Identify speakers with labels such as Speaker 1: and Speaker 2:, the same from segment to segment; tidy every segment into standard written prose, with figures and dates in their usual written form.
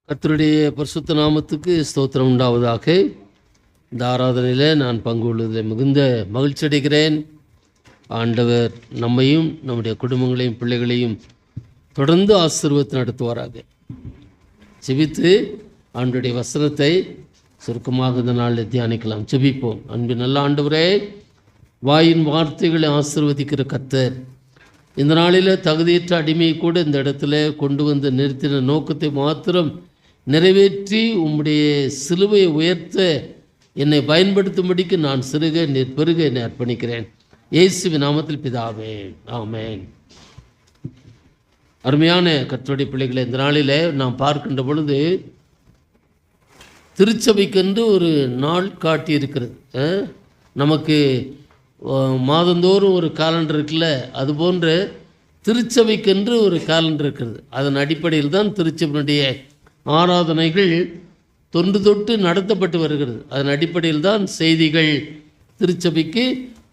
Speaker 1: கர்த்தருடைய பரிசுத்த நாமத்துக்கு ஸ்தோத்திரம் உண்டாவதாக. இந்த ஆராதனையில் நான் பங்கு கொள்வதில் மிகுந்த மகிழ்ச்சி அடைகிறேன். ஆண்டவர் நம்மையும் நம்முடைய குடும்பங்களையும் பிள்ளைகளையும் தொடர்ந்து ஆசீர்வதித்து நடத்துவாராக. ஜெபித்து ஆண்டவருடைய வசனத்தை சுருக்கமாக இந்த நாளில் தியானிக்கலாம். ஜெபிப்போம். அன்பின் நல்ல ஆண்டவரே, வாயின் வார்த்தைகளை ஆசீர்வதிக்கிற கர்த்தர், இந்த நாளில் தகுதியற்ற அடிமையை கூட இந்த இடத்துல கொண்டு வந்து நிறுத்தின நோக்கத்தை மாத்திரம் நிறைவேற்றி உம்முடைய சிலுவையை உயர்த்த என்னை பயன்படுத்தும்படிக்கு நான் சிறுக நீர் பெருக என்னை அர்ப்பணிக்கிறேன். இயேசுவின் நாமத்தில் பிதாவே, ஆமென். அருமையான கர்த்தருடைய பிள்ளைகளை, இந்த நாளில் நாம் பார்க்கின்ற பொழுது திருச்சபைக்கென்று ஒரு நாள் காட்டி இருக்கிறது. நமக்கு மாதந்தோறும் ஒரு காலண்டர் இருக்குல்ல, அதுபோன்ற திருச்சபைக்கென்று ஒரு காலண்டர் இருக்கிறது. அதன் அடிப்படையில் தான் திருச்சபையினுடைய ஆராதனைகள் தொன்று தொட்டு நடத்தப்பட்டு வருகிறது. அதன் அடிப்படையில் தான் செய்திகள் திருச்சபைக்கு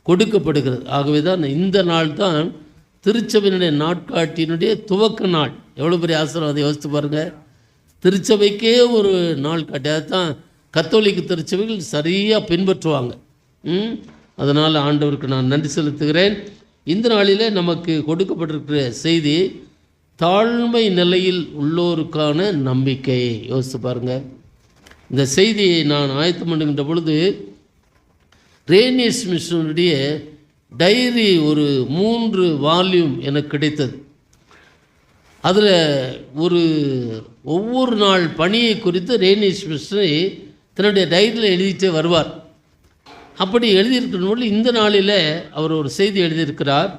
Speaker 1: கொடுக்கப்படுகிறது. ஆகவே தான் இந்த நாள் தான் திருச்சபையினுடைய நாட்காட்டியினுடைய துவக்க நாள். எவ்வளோ பெரிய ஆசீர்வாதம் யோசித்து பாருங்கள். திருச்சபைக்கே ஒரு நாள் காட்டி, அதுதான் கத்தோலிக்க திருச்சபைகள் சரியாக பின்பற்றுவாங்க. அதனால் ஆண்டவருக்கு நான் நன்றி செலுத்துகிறேன். இந்த நாளில் நமக்கு கொடுக்கப்பட்டிருக்கிற செய்தி தாழ்மை நிலையில் உள்ளோருக்கான நம்பிக்கை. யோசித்து பாருங்கள். இந்த செய்தியை நான் ஆயத்தம் பண்ணுகின்ற பொழுது ரேனியஸ் மிஷனுடைய டைரி ஒரு 3 வால்யூம் எனக்கு கிடைத்தது. அதில் ஒவ்வொரு நாள் பணியை குறித்து ரேனியஸ் மிஷனை தன்னுடைய டைரியில் எழுதிட்டே வருவார். அப்படி எழுதியிருக்கிறபோது இந்த நாளில் அவர் ஒரு செய்தி எழுதியிருக்கிறார்.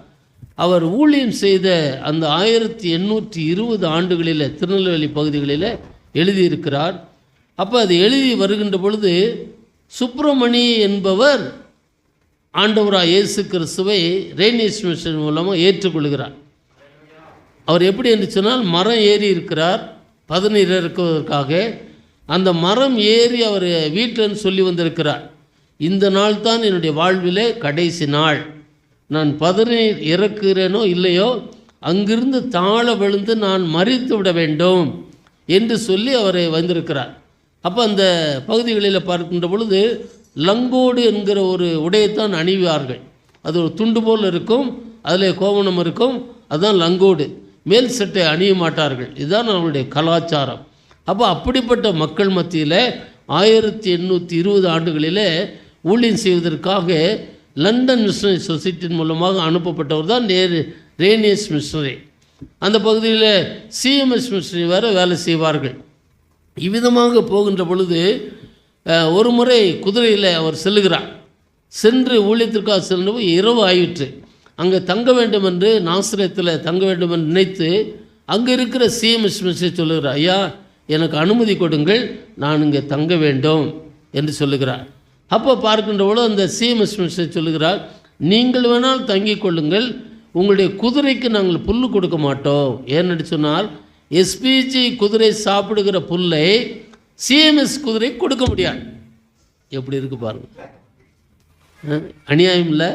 Speaker 1: அவர் ஊழியம் செய்த அந்த 1820 ஆண்டுகளில் திருநெல்வேலி பகுதிகளில் எழுதியிருக்கிறார். அப்போ அது எழுதி வருகின்ற பொழுது சுப்பிரமணி என்பவர் ஆண்டவராக இயேசு கிறிஸ்துவை ரேனியஸ் மிஷன் மூலமாக ஏற்றுக்கொள்கிறார். அவர் எப்படி என்று சொன்னால், மரம் ஏறி இருக்கிறார் பதநீர் இறக்குவதற்காக. அந்த மரம் ஏறி அவர் வீட்டில்னு சொல்லி வந்திருக்கிறார். இந்த நாள் தான் என்னுடைய வாழ்விலே கடைசி நாள். நான் பதநீர் இறக்குகிறேனோ இல்லையோ, அங்கிருந்து தாழ விழுந்து நான் மரித்து விட வேண்டும் என்று சொல்லி அவரை வந்திருக்கிறார். அப்போ அந்த பகுதிகளில் பார்க்கின்ற பொழுது லங்கோடு என்கிற ஒரு உடையைத்தான் அணிவார்கள். அது ஒரு துண்டு போல் இருக்கும், அதில் கோவணம் இருக்கும், அதுதான் லங்கோடு. மேல் சட்டை அணிய மாட்டார்கள். இதுதான் அவங்களுடைய கலாச்சாரம். அப்போ அப்படிப்பட்ட மக்கள் மத்தியில் 1820 ஆண்டுகளில் ஊழியம் செய்வதற்காக லண்டன் மிஷனரி சொசைட்டியின் மூலமாக அனுப்பப்பட்டவர் தான் ரேனியஸ் மிஷனரி. அந்த பகுதியில் சிஎம்எஸ் மிஷனரி வேறு வேலை செய்வார்கள். இவ்விதமாக போகின்ற பொழுது ஒரு முறை குதிரையில் அவர் செல்லுகிறார். சென்று ஊழியத்திற்காக சென்று இரவு ஆயிற்று. அங்கே தங்க வேண்டும் என்று, நாசரேத்தில் தங்க வேண்டும் என்று நினைத்து அங்கே இருக்கிற சிஎம்எஸ் மிஷனரி சொல்லுகிறார், ஐயா எனக்கு அனுமதி கொடுங்கள், நான் இங்கே தங்க வேண்டும் என்று சொல்லுகிறார். அப்போ பார்க்கின்ற பொழுது அந்த சிஎம்எஸ் மிஷனரி சொல்லுகிறார், நீங்கள் வேணால் தங்கிக் கொள்ளுங்கள், உங்களுடைய குதிரைக்கு நாங்கள் புல் கொடுக்க மாட்டோம். ஏன்னு சொன்னால், எஸ்பிஜி குதிரை சாப்பிடுகிற புல்லை சிஎம்எஸ் குதிரை கொடுக்க முடியாது. எப்படி இருக்கு பாருங்க, அநியாயம் இல்லை?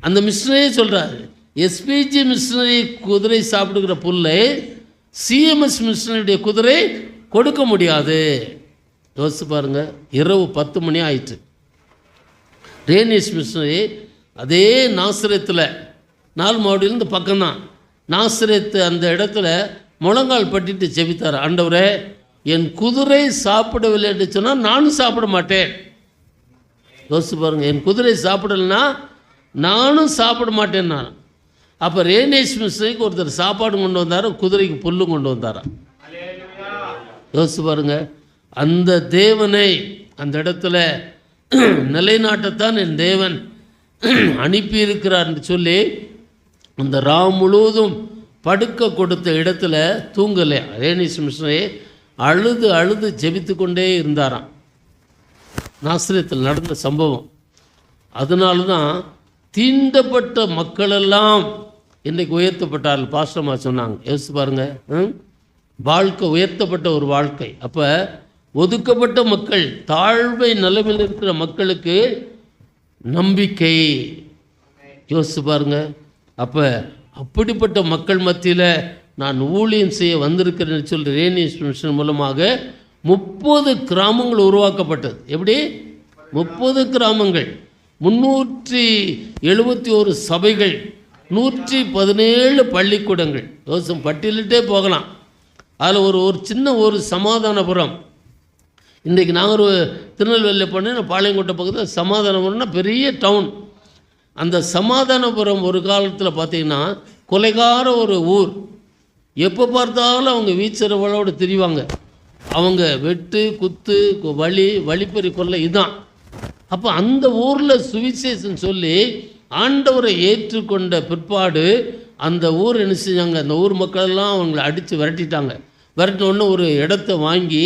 Speaker 1: அந்த மிஷனரியே சொல்கிறார், எஸ்பிஜி மிஷனரி குதிரை சாப்பிடுகிற புல்லை சிஎம்எஸ் மிஷனரியுடைய குதிரை கொடுக்க முடியாது. யோசிச்சு பாருங்கள். இரவு 10 மணி ஆயிற்று. ரேனியஸ் மிஷனரி அதே நாசரேத்தில், 4 மாவட்டத்திலேருந்து பக்கம்தான் நாசரேத்து, அந்த இடத்துல முழங்கால் பட்டிட்டு ஜெபித்தார், ஆண்டவரே என் குதிரை சாப்பிடவில்லை என்று சொன்னால் நானும் சாப்பிட மாட்டேன். யோசிச்சு பாருங்கள். என் குதிரை சாப்பிடலைன்னா நானும் சாப்பிட மாட்டேன் நான். அப்போ ரேனியஸ் மிஷனரிக்கு ஒருத்தர் சாப்பாடு கொண்டு வந்தார், குதிரைக்கு புல்லும் கொண்டு வந்தாராம். யோசிச்சு பாருங்கள். அந்த தேவனை அந்த இடத்துல நிலைநாட்டத்தான் என் தேவன் அனுப்பியிருக்கிறார் என்று சொல்லி அந்த முழுவதும் படுக்க கொடுத்த இடத்துல தூங்கலை. ரேனியஸ் மிஷனரி அழுது அழுது ஜெபித்து கொண்டே இருந்தாராம். நாசரேத்தில் நடந்த சம்பவம். அதனால தான் தீண்டப்பட்ட மக்களெல்லாம் இன்றைக்கு உயர்த்தப்பட்டார்கள். பாஸ்டர்மா சொன்னாங்க. யோசிச்சு பாருங்கள். வாழ்க்கை உயர்த்தப்பட்ட ஒரு வாழ்க்கை. அப்போ ஒதுக்கப்பட்ட மக்கள், தாழ்வை நிலைமையில் இருக்கிற மக்களுக்கு நம்பிக்கை. யோசிச்சு பாருங்க. அப்போ அப்படிப்பட்ட மக்கள் மத்தியில் நான் ஊழியம் செய்ய வந்திருக்கிறேன்னு சொல்லி ரேனியஸ் மிஷன் மூலமாக 30 கிராமங்கள் உருவாக்கப்பட்டது. எப்படி? 30 கிராமங்கள், 371 சபைகள், 117 பள்ளிக்கூடங்கள். யோசம் பட்டியலிட்டே போகலாம். அதில் ஒரு சின்ன ஒரு சமாதானபுரம். இன்றைக்கி நாங்கள் ஒரு திருநெல்வேலியில் போனேன், பாளையங்கோட்டை பக்கத்தில் சமாதானபுரம்னா பெரிய டவுன். அந்த சமாதானபுரம் ஒரு காலத்தில் பார்த்திங்கன்னா கொலைகார ஒரு ஊர். எப்போ பார்த்தாலும் அவங்க வீச்சரவளோடு திரிவாங்க. அவங்க வெட்டு குத்து வழிப்பறி கொள்ளை இதுதான். அப்போ அந்த ஊரில் சுவிசேஷம் சொல்லி ஆண்டவரை ஏற்றுக்கொண்ட பிற்பாடு அந்த ஊர் என்ன செஞ்சாங்க, அந்த ஊர் மக்களெல்லாம் அவங்கள அடித்து விரட்டிட்டாங்க. விரட்டினோடனே ஒரு இடத்த வாங்கி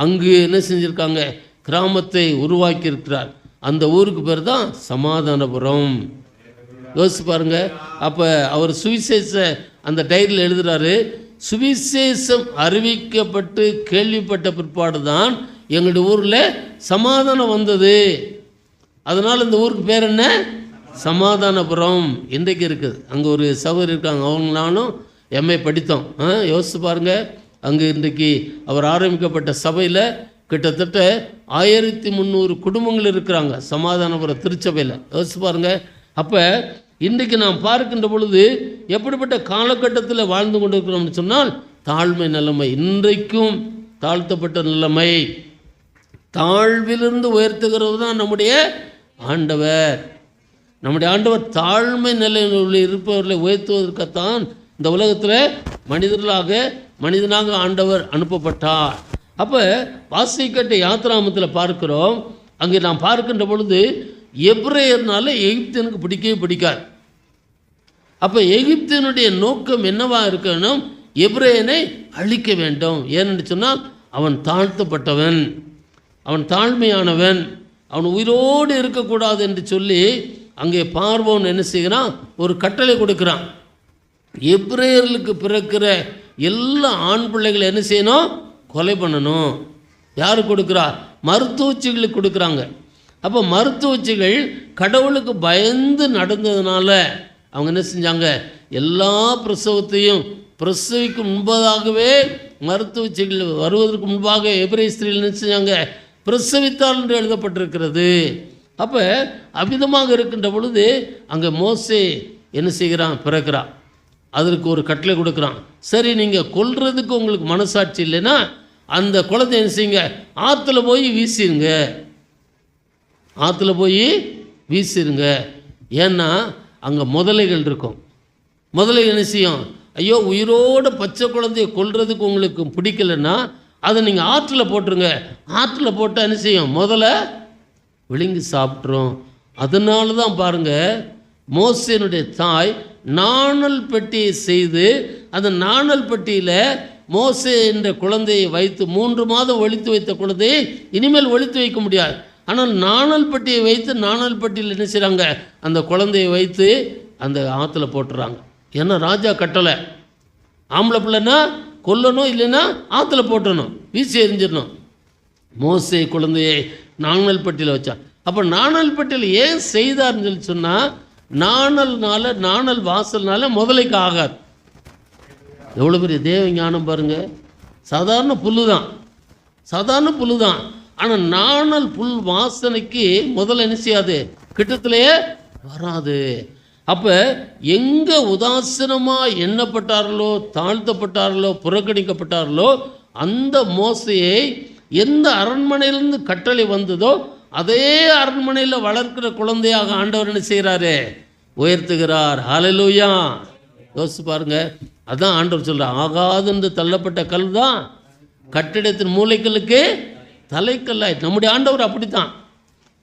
Speaker 1: அங்கு என்ன செஞ்சுருக்காங்க, கிராமத்தை உருவாக்கியிருக்கிறார். அந்த ஊருக்கு பேர் தான் சமாதானபுரம். யோசிச்சு பாருங்க. அப்போ அவர் சுவிசேஷ அந்த டைரியில் எழுதுகிறாரு, சுவிசேஷம் அறிவிக்கப்பட்டு கேள்விப்பட்ட பிற்பாடு தான் எங்களுடைய ஊரில் சமாதானம் வந்தது. அதனால் இந்த ஊருக்கு பேர் என்ன? சமாதானபுரம். இன்றைக்கு இருக்குது. அங்கே ஒரு சகோதரி இருக்காங்க, அவங்க நானும் எம்ஏ படித்தோம். யோசிச்சு பாருங்கள். அங்கே இன்றைக்கு அவர் ஆரம்பிக்கப்பட்ட சபையில் கிட்டத்தட்ட 1300 குடும்பங்கள் இருக்கிறாங்க சமாதானபுரம் திருச்சபையில். யோசிச்சு பாருங்கள். அப்போ இன்றைக்கு நாம் பார்க்கின்ற பொழுது எப்படிப்பட்ட காலகட்டத்தில் வாழ்ந்து கொண்டு இருக்கிறோம்னு சொன்னால் தாழ்மை நிலைமை. இன்றைக்கும் தாழ்த்தப்பட்ட நிலைமை. தாழ்விலிருந்து உயர்த்துகிறது தான் நம்முடைய ஆண்டவர். நம்முடைய ஆண்டவர் தாழ்மை நிலையில் இருப்பவர்களை உயர்த்துவதற்குத்தான் இந்த உலகத்தில் மனிதனாக ஆண்டவர் அனுப்பப்பட்டார். அப்போ வாசிக்கட்ட யாத்திராமத்தில் பார்க்கிறோம். அங்கே நாம் பார்க்கின்ற பொழுது எபிரேயர்னால எகிப்தியனுக்கு பிடிக்கவே பிடிக்காது. அப்போ எகிப்தியனுடைய நோக்கம் என்னவா இருக்கணும்? எபிரேயனை அழிக்க வேண்டும். ஏன்னு சொன்னால் அவன் தாழ்த்தப்பட்டவன், அவன் தாழ்மையானவன், அவன் உயிரோடு இருக்கக்கூடாது என்று சொல்லி அங்கே பார்வோன் என்ன செய்கிறான், ஒரு கட்டளை கொடுக்குறான். எபிரேயர்களுக்கு பிறக்கிற எல்லா ஆண் பிள்ளைகளை என்ன செய்யணும்? கொலை பண்ணணும். யார் கொடுக்குறா? மருத்துவச்சிகளுக்கு கொடுக்குறாங்க. அப்போ மருத்துவச்சிகள் கடவுளுக்கு பயந்து நடந்ததுனால அவங்க என்ன செஞ்சாங்க, எல்லா பிரசவத்தையும் பிரசவிக்கும் முன்பதாகவே மருத்துவச்சிகள் வருவதற்கு முன்பாக எபிரேய ஸ்திரீகள் என்ன செஞ்சாங்க, பிரசவித்தால் என்று எழுதப்பட்டிருக்கிறது. அப்போ அவ்விதமாக இருக்கின்ற பொழுது அங்கே மோசே என்ன செய்கிறான், பிறக்கிறான். அதற்கு ஒரு கட்டளை கொடுக்குறான். சரி, நீங்கள் கொல்றதுக்கு உங்களுக்கு மனசாட்சி இல்லைன்னா அந்த குழந்தை என்ன செய்யுங்க, ஆற்றுல போய் வீசிடுங்க, ஆற்றுல போய் வீசிடுங்க. ஏன்னா அங்கே முதலைகள் இருக்கும். முதலைகள் என்ன செய்யும், ஐயோ உயிரோடு பச்சை குழந்தைய கொல்றதுக்கு உங்களுக்கு பிடிக்கலைன்னா அதை நீங்கள் ஆற்றுல போட்டுருங்க. ஆற்றுல போட்டால் என்ன செய்யும், முதல்ல விழுங்கி சாப்பிட்றோம். அதனால தான் பாருங்கள், மோசேனுடைய தாய் நாணல் பெட்டியை செய்து அந்த நாணல் பெட்டியில் மோசே என்ற குழந்தையை வைத்து 3 மாதம் ஒளித்து வைத்த குழந்தையை இனிமேல் ஒளித்து வைக்க முடியாது. ஆனால் நாணல் பெட்டியை வைத்து நாணல் பெட்டியில் என்ன செய்கிறாங்க, அந்த குழந்தையை வைத்து அந்த ஆற்றுல போட்டுறாங்க. ஏன்னா ராஜா கட்டளை, ஆம்பளை பிள்ளைன்னா கொல்லணும், இல்லைன்னா ஆற்றுல போட்டணும், வீசி எறிஞ்சிடணும். மோசே குழந்தையை நாணல் பெட்டியில் வச்சான். அப்போ நாணல் பெட்டியில் ஏன் செய்தார்னு சொல்லி சொன்னால், நாணல் வாசல்னால முதலைக்கு ஆகாது. எவ்வளோ பெரிய தேவ ஞானம் பாருங்கள். சாதாரண புல்லு தான், ஆனால் நாணல் புல் வாசனைக்கு முதல்ல என்ன செய்யாது, கிட்டத்திலேயே வராது. அப்போ எங்கே உதாசீனமாக எண்ணப்பட்டார்களோ, தாழ்த்தப்பட்டார்களோ, புறக்கணிக்கப்பட்டார்களோ அந்த மோசையை எந்த அரண்மனையிலிருந்து கட்டளை வந்ததோ அதே அரண்மனையில் வளர்க்கிற குழந்தையாக ஆண்டவர் என்ன செய்கிறாரு, உயர்த்துகிறார். ஹல்லேலூயா. யோசிச்சு பாருங்க. அதான் ஆண்டவர் சொல்கிறார், ஆகாது என்று தள்ளப்பட்ட கல் தான் கட்டிடத்தின் மூலைக்கல்லுக்கு தலைக்கல்லாயிற்று. நம்முடைய ஆண்டவர் அப்படித்தான்.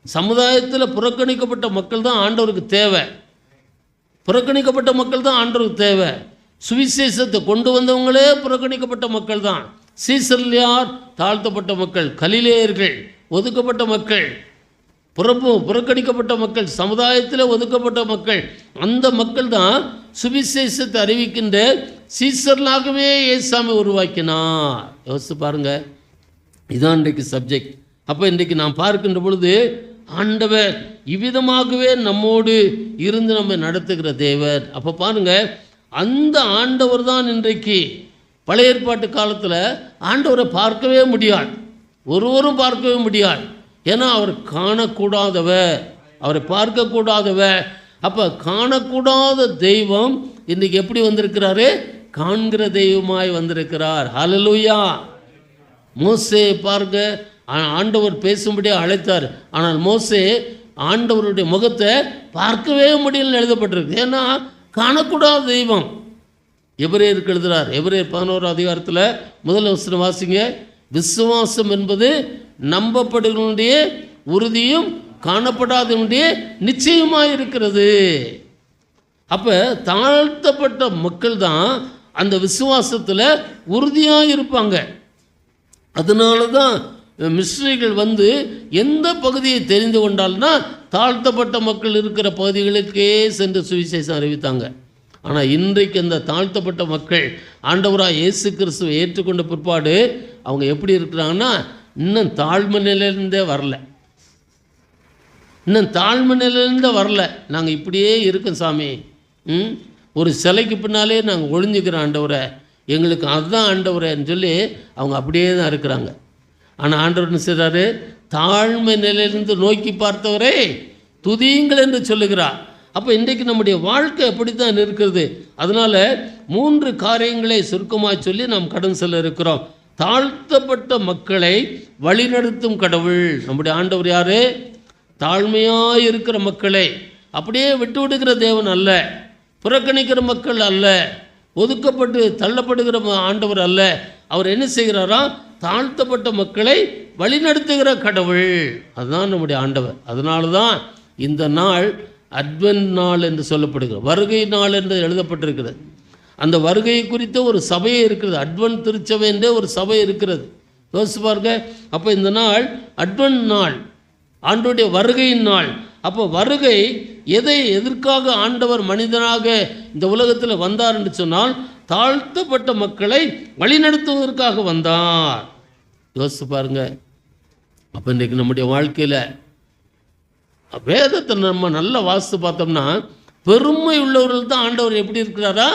Speaker 1: சமுதாயத்தில் புறக்கணிக்கப்பட்ட மக்கள் தான் ஆண்டவருக்கு தேவை. புறக்கணிக்கப்பட்ட மக்கள் தான் ஆண்டவருக்கு தேவை. சுவிசேஷத்தை கொண்டு வந்தவங்களே புறக்கணிக்கப்பட்ட மக்கள் தான். சீசரில் யார்? தாழ்த்தப்பட்ட மக்கள், கலிலேயர்கள், ஒதுக்கப்பட்ட மக்கள், புறக்கணிக்கப்பட்ட மக்கள், சமுதாயத்தில் ஒதுக்கப்பட்ட மக்கள். அந்த மக்கள் தான் சுவிசேஷத்தை அறிவிக்கின்ற சீசர்களாகவே இயேசுவை உருவாக்கினார். யோசித்து பாருங்கள். இதுதான் இன்றைக்கு சப்ஜெக்ட். அப்போ இன்றைக்கு நாம் பார்க்கின்ற பொழுது ஆண்டவர் இவ்விதமாகவே நம்மோடு இருந்து நம்ம நடத்துகிற தேவர். அப்போ பாருங்கள், அந்த ஆண்டவர் தான் இன்றைக்கு பழைய ஏற்பாட்டு காலத்தில் ஆண்டவரை பார்க்கவே முடியாது, ஒருவரும் பார்க்கவே முடியாது. ஏன்னா அவர் காணக்கூடாதவர், அவரை பார்க்கக்கூடாதவர். அப்போ காணக்கூடாத தெய்வம் இன்றைக்கி எப்படி வந்திருக்கிறாரு? காண்கிற தெய்வமாய் வந்திருக்கிறார். ஹல்லேலூயா. மோசே பார்க்க ஆண்டவர் பேசும்படியாக அழைத்தார். ஆனால் மோசே ஆண்டவருடைய முகத்தை பார்க்கவே முடியலன்னு எழுதப்பட்டிருக்கு. ஏன்னா காணக்கூடாத தெய்வம். எபிரேயருக்கு எழுதுகிறார், எபிரேயர் 11 அதிகாரத்தில் முதல் வசனம் வாசிங்க. விசுவாசம் என்பது நம்பப்படுவனுடைய உறுதியும் காணப்படாதவனுடைய நிச்சயமாக இருக்கிறது. அப்போ தாழ்த்தப்பட்ட மக்கள் தான் அந்த விசுவாசத்தில் உறுதியாக இருப்பாங்க. அதனால தான் மிஸ்ரீகள் வந்து எந்த பகுதியை தெரிந்து கொண்டால்னா தாழ்த்தப்பட்ட மக்கள் இருக்கிற பகுதிகளுக்கே சென்று சுவிசேஷம் அறிவித்தாங்க. ஆனால் இன்றைக்கு அந்த தாழ்த்தப்பட்ட மக்கள் ஆண்டவராக இயேசு கிறிஸ்துவை ஏற்றுக்கொண்ட பிற்பாடு அவங்க எப்படி இருக்கிறாங்கன்னா இன்னும் தாழ்மை நிலையிலேருந்தே வரல, இன்னும் தாழ்மை நிலையிலேருந்தே வரல. நாங்கள் இப்படியே இருக்கோம் சாமி, ஒரு சிலைக்கு பின்னாலே நாங்கள் ஒழிஞ்சுக்கிறோம் ஆண்டவரை, எங்களுக்கு அதுதான் ஆண்டவரேன்னு சொல்லி அவங்க அப்படியே தான் இருக்கிறாங்க. ஆனால் ஆண்டவர் என்ன செய்கிறாரு? தாழ்மை நிலையிலிருந்து நோக்கி பார்த்தவரே துதியுங்கள் என்று சொல்லுகிறார். அப்போ இன்றைக்கு நம்முடைய வாழ்க்கை எப்படி தான் இருக்கிறது? அதனால் 3 காரியங்களை சுருக்கமாக சொல்லி நாம் கடன் செல்ல இருக்கிறோம். தாழ்த்தப்பட்ட மக்களை வழிநடத்தும் கடவுள் நம்முடைய ஆண்டவர் யார்? தாழ்மையாக இருக்கிற மக்களை அப்படியே விட்டு விடுகிற தேவன் அல்ல, புறக்கணிக்கிற மக்கள் அல்ல, ஒதுக்கப்பட்டு தள்ளப்படுகிற ஆண்டவர் அல்ல. அவர் என்ன செய்கிறாரா? தாழ்த்தப்பட்ட மக்களை வழிநடத்துகிற கடவுள், அதுதான் நம்முடைய ஆண்டவர். அதனால தான் இந்த நாள் அட்வென்ட் நாள் என்று சொல்லப்படுகிறது, வருகை நாள் என்று எழுதப்பட்டிருக்கிறது. அந்த வருகையை குறித்த ஒரு சபையே இருக்கிறது, அட்வென்ட் திருச்சபை என்றே ஒரு சபை இருக்கிறது. யோசிச்சு பாருங்க. அப்போ இந்த நாள் அட்வென்ட் நாள், ஆண்டவருடைய வருகையின் நாள். அப்போ வருகை எதற்காக ஆண்டவர் மனிதனாக இந்த உலகத்தில் வந்தார் என்று சொன்னால் தாழ்த்தப்பட்ட மக்களை வழிநடத்துவதற்காக வந்தார். யோசிச்சு பாருங்க. அப்போ இன்றைக்கு நம்முடைய வாழ்க்கையில் வேதத்தை நம்ம நல்லா வாசித்து பார்த்தோம்னா பெருமை உள்ளவர்கள் தான் ஆண்டவர் எப்படி இருக்கிறாரா?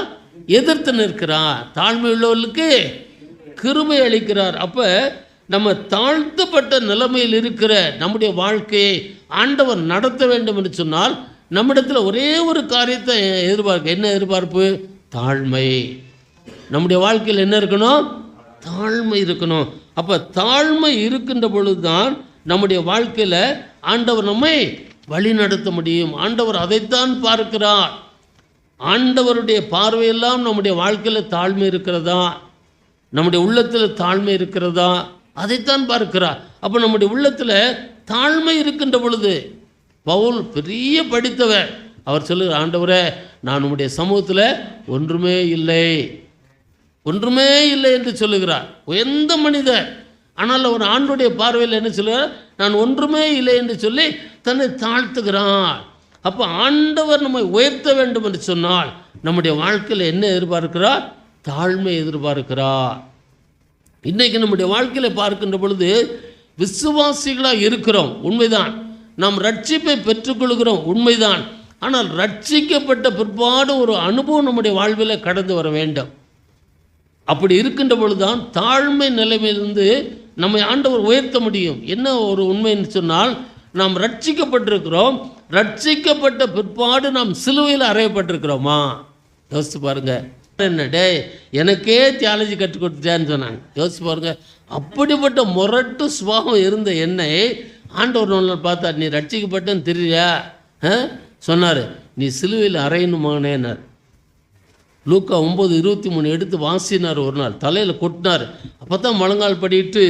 Speaker 1: எதிர்த்து நிற்கிறார். தாழ்மை உள்ளவர்களுக்கு கிருபை அளிக்கிறார். அப்போ நம்ம தாழ்த்தப்பட்ட நிலைமையில் இருக்கிற நம்முடைய வாழ்க்கையை ஆண்டவர் நடத்த வேண்டும் என்று சொன்னால் நம்மிடத்தில் ஒரே ஒரு காரியத்தை எதிர்பார்க்க. என்ன எதிர்பார்ப்பு? தாழ்மை. நம்முடைய வாழ்க்கையில் என்ன இருக்கணும்? தாழ்மை இருக்கணும். அப்போ தாழ்மை இருக்கின்ற பொழுது தான் நம்முடைய வாழ்க்கையில் ஆண்டவர் நம்மை வழி நடத்த முடியும். ஆண்டவர் அதைத்தான் பார்க்கிறார். ஆண்டவருடைய பார்வையெல்லாம் நம்முடைய வாழ்க்கையில் தாழ்மை இருக்கிறதா, நம்முடைய உள்ளத்தில் தாழ்மை இருக்கிறதா, அதைத்தான் பார்க்கிறார். அப்போ நம்முடைய உள்ளத்தில் தாழ்மை இருக்கின்ற பொழுது, பவுல் பெரிய படித்தவர், அவர் சொல்லுகிறார், ஆண்டவரே நான் உம்முடைய சமூகத்தில் ஒன்றுமே இல்லை, ஒன்றுமே இல்லை என்று சொல்லுகிறார். எந்த மனிதர் ஆனால் அவர் ஆண்டவருடைய பார்வையில் என்ன சொல்லுவார்? நான் ஒன்றுமே இல்லை என்று சொல்லி தன்னை தாழ்த்துகிறார். அப்போ ஆண்டவர் நம்மை உயர்த்த வேண்டும் என்று சொன்னால் நம்முடைய வாழ்க்கையில் என்ன எதிர்பார்க்கிறார்? தாழ்மை எதிர்பார்க்கிறார். இன்றைக்கு நம்முடைய வாழ்க்கையில் பார்க்கின்ற பொழுது விசுவாசிகளாக இருக்கிறோம், உண்மைதான். நாம் ரட்சிப்பை பெற்றுக்கொள்கிறோம், உண்மைதான். ஆனால் ரட்சிக்கப்பட்ட பிற்பாடு ஒரு அனுபவம் நம்முடைய வாழ்வில் கடந்து வர வேண்டும். அப்படி இருக்கின்ற பொழுதுதான் தாழ்மை நிலைமையிலிருந்து நம்மை ஆண்டவர் உயர்த்த முடியும். என்ன ஒரு உண்மைன்னு சொன்னால் நாம் ரட்சிக்கப்பட்டிருக்கிறோம், ரட்சிக்கப்பட்ட பிற்பாடு நாம் சிலுவையில் அறையப்பட்டிருக்கிறோமா? யோசிச்சு பாருங்க. என்ன டே எனக்கே தியாலஜி கற்றுக் கொடுத்துட்டேன்னு சொன்னாங்க. யோசிச்சு பாருங்க. அப்படிப்பட்ட முரட்டு சுபாவம் இருந்த என்னை ஆண்டவர் நாள் பார்த்தா, நீ ரட்சிக்கப்பட்டேன்னு தெரியலையா? சொன்னார், நீ சிலுவையில் அறையணுமானேன்னார். லூக்கா 9:23 எடுத்து வாசினார். ஒரு நாள் தலையில் கொட்டினார். அப்போ தான் முழங்கால் படிட்டு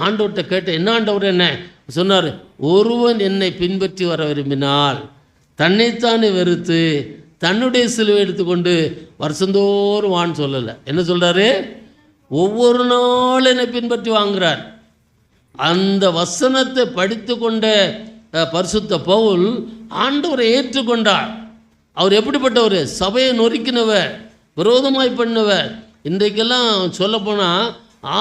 Speaker 1: ஆண்டவர்கிட்ட கேட்டேன், என்ன ஆண்டவர் என்ன சொன்னார்? ஒருவன் என்னை பின்பற்றி வர விரும்பினால் தன்னைத்தானே வெறுத்து தன்னுடைய சிலுவை எடுத்துக்கொண்டு வருஷந்தோறும் வான்னு சொல்லலை. என்ன சொல்கிறாரு? ஒவ்வொரு நாள் என்னை பின்பற்றி வாங்குகிறார். அந்த வசனத்தை படித்து கொண்ட பரிசுத்த பவுல் ஆண்டவரை ஏற்றுக்கொண்டார். அவர் எப்படிப்பட்டவர்? சபையை நொறுக்கினவர், விரோதமாய் பண்ணவர். இன்றைக்கெல்லாம் சொல்லப்போனால்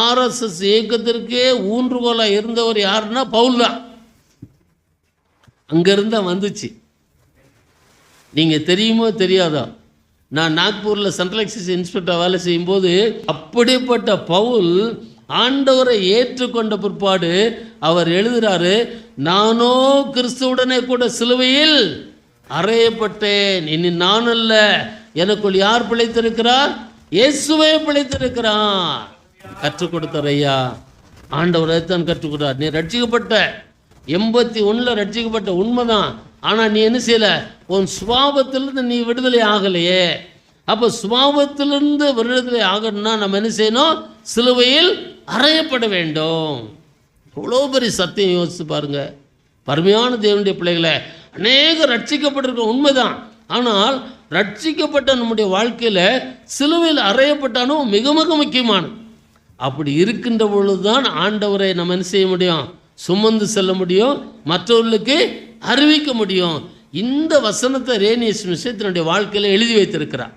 Speaker 1: ஆர்எஸ்எஸ் இயக்கத்திற்கே ஊன்றுகோலாக இருந்தவர் யாருன்னா பவுல் தான். அங்கேருந்து வந்துச்சு. நீங்கள் தெரியுமோ தெரியாதோ, நான் நாக்பூரில் சென்ட்ரல் எக்ஸைஸ் இன்ஸ்பெக்டர் வேலை செய்யும்போது அப்படிப்பட்ட பவுல் ஆண்டவரை ஏற்றுக்கொண்ட பிற்பாடு அவர் எழுதுகிறாரு, நானோ கிறிஸ்துவுடனே கூட சிலுவையில் அறையப்பட்டேன், இனி நான் அல்ல, எனக்குள் யார் பிழைத்திருக்கிறார்? இயேசுவே பிழைத்திருக்கிறார். கற்றுக் கொடுத்தார் ஐயா, ஆண்டவரை தான் கற்றுக் கொடுத்தார். நீ ரட்சிக்கப்பட்ட 81 ரட்சிக்கப்பட்ட உண்மைதான், ஆனால் நீ என்ன செய்யல? உன் சுபாவத்திலிருந்து நீ விடுதலை ஆகலையே. அப்போ சுபாவத்திலிருந்து விடுதலை ஆகணும்னா நம்ம என்ன செய்யணும்? சிலுவையில் அறையப்பட வேண்டும். எவ்வளோ பெரிய சத்தியம் யோசிச்சு பாருங்க. பருமையான தேவனுடைய பிள்ளைகளை, அநேக ரட்சிக்கப்பட்டிருக்க உண்மைதான், ஆனால் ரட்சிக்கப்பட்ட நம்முடைய வாழ்க்கையில் சிலுவையில் அறையப்பட்டாலும் மிக மிக முக்கியமானது. அப்படி இருக்கின்ற பொழுது தான் ஆண்டவரை நம்ம என்ன செய்ய முடியும்? சுமந்து செல்ல முடியும், மற்றவர்களுக்கு அறிவிக்க முடியும். இந்த வசனத்தை ரேனியஸ் மிஷன் தன்னுடைய வாழ்க்கையில் எழுதி வைத்திருக்கிறார்.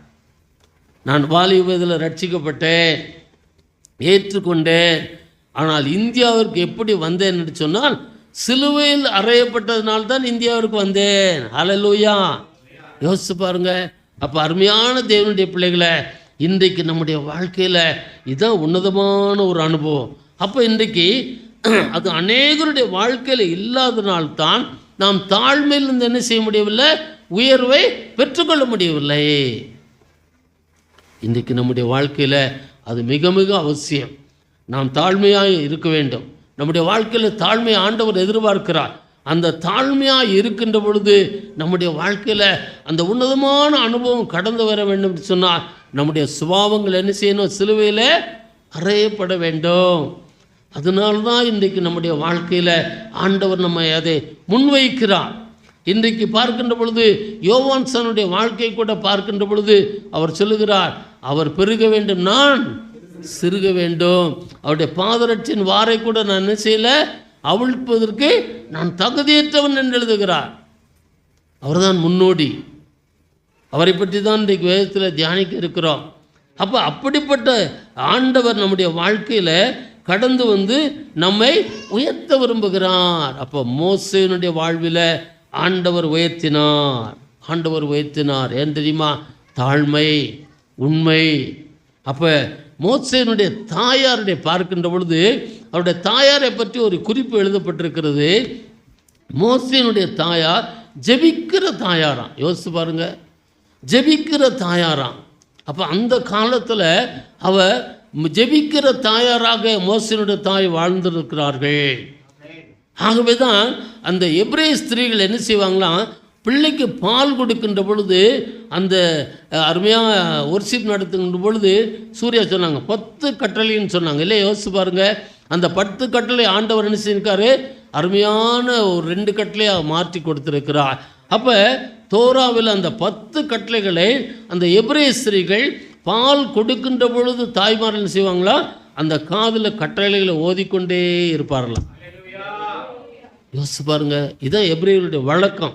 Speaker 1: நான் வாலிபத்தில் ரட்சிக்கப்பட்டேன், ஏற்றுக்கொண்டேன், ஆனால் இந்தியாவிற்கு எப்படி வந்தேன் என்று சொன்னால் சிலுவையில் அறையப்பட்டதுனால்தான் இந்தியாவிற்கு வந்தேன். ஹல்லேலூயா. யோசிச்சு பாருங்க. அப்போ அருமையான தேவனுடைய பிள்ளைகளை, இன்றைக்கு நம்முடைய வாழ்க்கையில் இதுதான் உன்னதமான ஒரு அனுபவம். அப்போ இன்றைக்கு அது அநேகருடைய வாழ்க்கையில் இல்லாதனால்தான் நாம் தாழ்மையிலிருந்து என்ன செய்ய முடியவில்லை? உயர்வை பெற்றுக்கொள்ள முடியவில்லை. இன்றைக்கு நம்முடைய வாழ்க்கையில் அது மிக மிக அவசியம். நாம் தாழ்மையாக இருக்க வேண்டும். நம்முடைய வாழ்க்கையில் தாழ்மையை ஆண்டவர் எதிர்பார்க்கிறார். அந்த தாழ்மையாக இருக்கின்ற பொழுது நம்முடைய வாழ்க்கையில் அந்த உன்னதமான அனுபவம் கடந்து வர வேண்டும் என்று சொன்னால் நம்முடைய சுபாவங்கள் என்ன செய்யணும்? சிலுவையில் அறையப்பட வேண்டும். அதனால்தான் இன்றைக்கு நம்முடைய வாழ்க்கையில் ஆண்டவர் நம்மை அதை முன்வைக்கிறார். இன்றைக்கு பார்க்கின்ற பொழுது யோவான் சானுடைய வாழ்க்கை கூட பார்க்கின்ற பொழுது அவர் சொல்லுகிறார், அவர் பெருக வேண்டும், நான் சிறுக வேண்டும். அவருடைய பாதரட்சின் வாரை கூட நான் என்ன செய்யல? அவிழ்ப்பதற்கு நான் தகுதியற்றவன் என்று எழுதுகிறார். அவர்தான் முன்னோடி. அவரை பற்றி தான் இன்றைக்கு வேதத்தில் தியானிக்க இருக்கிறோம். அப்போ அப்படிப்பட்ட ஆண்டவர் நம்முடைய வாழ்க்கையில் கடந்து வந்து நம்மை உயர்த்த விரும்புகிறார். அப்போ மோசேனுடைய வாழ்வில் ஆண்டவர் உயர்த்தினார். ஆண்டவர் உயர்த்தினார். ஏன் தெரியுமா? தாழ்மை, உண்மை. அப்போ மோசேனுடைய தாயாருடைய பார்க்கின்ற பொழுது அவருடைய தாயாரை பற்றி ஒரு குறிப்பு எழுதப்பட்டிருக்கிறது. மோசேனுடைய தாயார் ஜெபிக்கிற தாயாராம். யோசிச்சு பாருங்க, ஜெபிக்கிற தாயாராம். அப்போ அந்த காலத்தில் அவ ஜெபிக்கிற தாயாராக மோசேனுடைய தாய் வாழ்ந்திருக்கிறார்கள். ஆகவே தான் அந்த எபிரேய ஸ்திரீகள் என்ன செய்வாங்களாம்? பிள்ளைக்கு பால் கொடுக்கின்ற பொழுது அந்த அருமையாக ஒர்ஷிப் நடத்துகின்ற பொழுது சூர்யா சொன்னாங்க 10 கட்டளைன்னு சொன்னாங்க இல்லையா? யோசிச்சு பாருங்கள். அந்த 10 கட்டளை ஆண்டவர் என்ன செஞ்சிருக்காரு? அருமையான ஒரு 2 கட்டளையாக மாற்றி கொடுத்துருக்கிறார். அப்போ தோராவில் அந்த 10 கட்டளைகளை அந்த எபிரேய ஸ்திரீகள் பால் கொடுக்கின்ற பொழுது தாய்மார்கள் என்ன செய்வாங்களா? அந்த காதில் கட்டளைகளை ஓதிக்கொண்டே இருப்பார்களாம். யோசிச்சு பாருங்க. இதான் எபிரேயர்களுடைய வழக்கம்.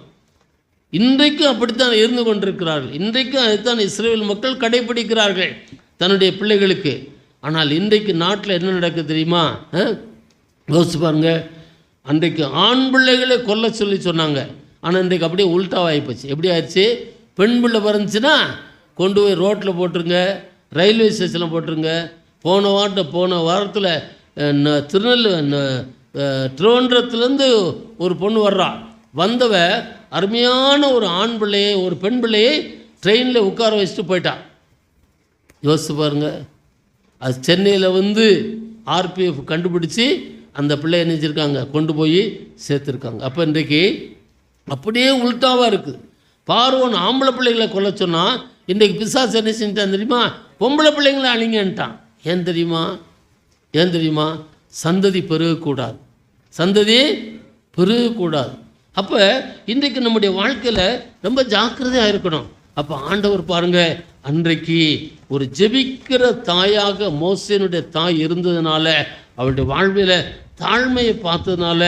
Speaker 1: இன்றைக்கும் அப்படித்தான் இருந்து கொண்டிருக்கிறார்கள். இன்றைக்கும் அதைத்தான் இஸ்ரவேல் மக்கள் கடைபிடிக்கிறார்கள் தன்னுடைய பிள்ளைகளுக்கு. ஆனால் இன்றைக்கு நாட்டில் என்ன நடக்குது தெரியுமா? யோசிச்சு பாருங்க. அன்றைக்கு ஆண் பிள்ளைகளை கொல்ல சொல்லி சொன்னாங்க. ஆனால் இன்றைக்கு அப்படியே உல்ட்டாவாகிப்போச்சு. எப்படி ஆயிடுச்சு? பெண் பிள்ளை பிறந்துச்சுன்னா கொண்டு போய் ரோட்டில் போட்டுருங்க, ரயில்வே ஸ்டேஷனில் போட்டுருங்க. போன வாரத்தில் திருவனந்தபுரத்துலேருந்து ஒரு பொண்ணு வர்றா. வந்தவ அருமையான ஒரு ஆண் பிள்ளையை, ஒரு பெண் பிள்ளையை ட்ரெயினில் உட்கார வச்சுட்டு போயிட்டான். யோசிச்சு பாருங்கள். அது சென்னையில் வந்து ஆர்பிஎஃப் கண்டுபிடிச்சி அந்த பிள்ளையை நினைச்சிருக்காங்க, கொண்டு போய் சேர்த்துருக்காங்க. அப்போ இன்றைக்கு அப்படியே உல்ட்டாவாக இருக்குது. பார்வோன் ஆம்பளை பிள்ளைகளை கொல்ல சொன்னால் இன்றைக்கு பிசாசு என்ன செஞ்சுட்டான் தெரியுமா? பொம்பளை பிள்ளைங்களை அழிங்கன்ட்டான். ஏன் தெரியுமா? சந்ததி பெருகக்கூடாது, சந்ததி பெருகக்கூடாது. அப்போ இன்றைக்கு நம்முடைய வாழ்க்கையில் ரொம்ப ஜாக்கிரதையாக இருக்கணும். அப்போ ஆண்டவர் பாருங்கள், அன்றைக்கு ஒரு ஜெபிக்கிற தாயாக மோசேனுடைய தாய் இருந்ததுனால, அவளுடைய வாழ்வில் தாழ்மையை பார்த்ததுனால,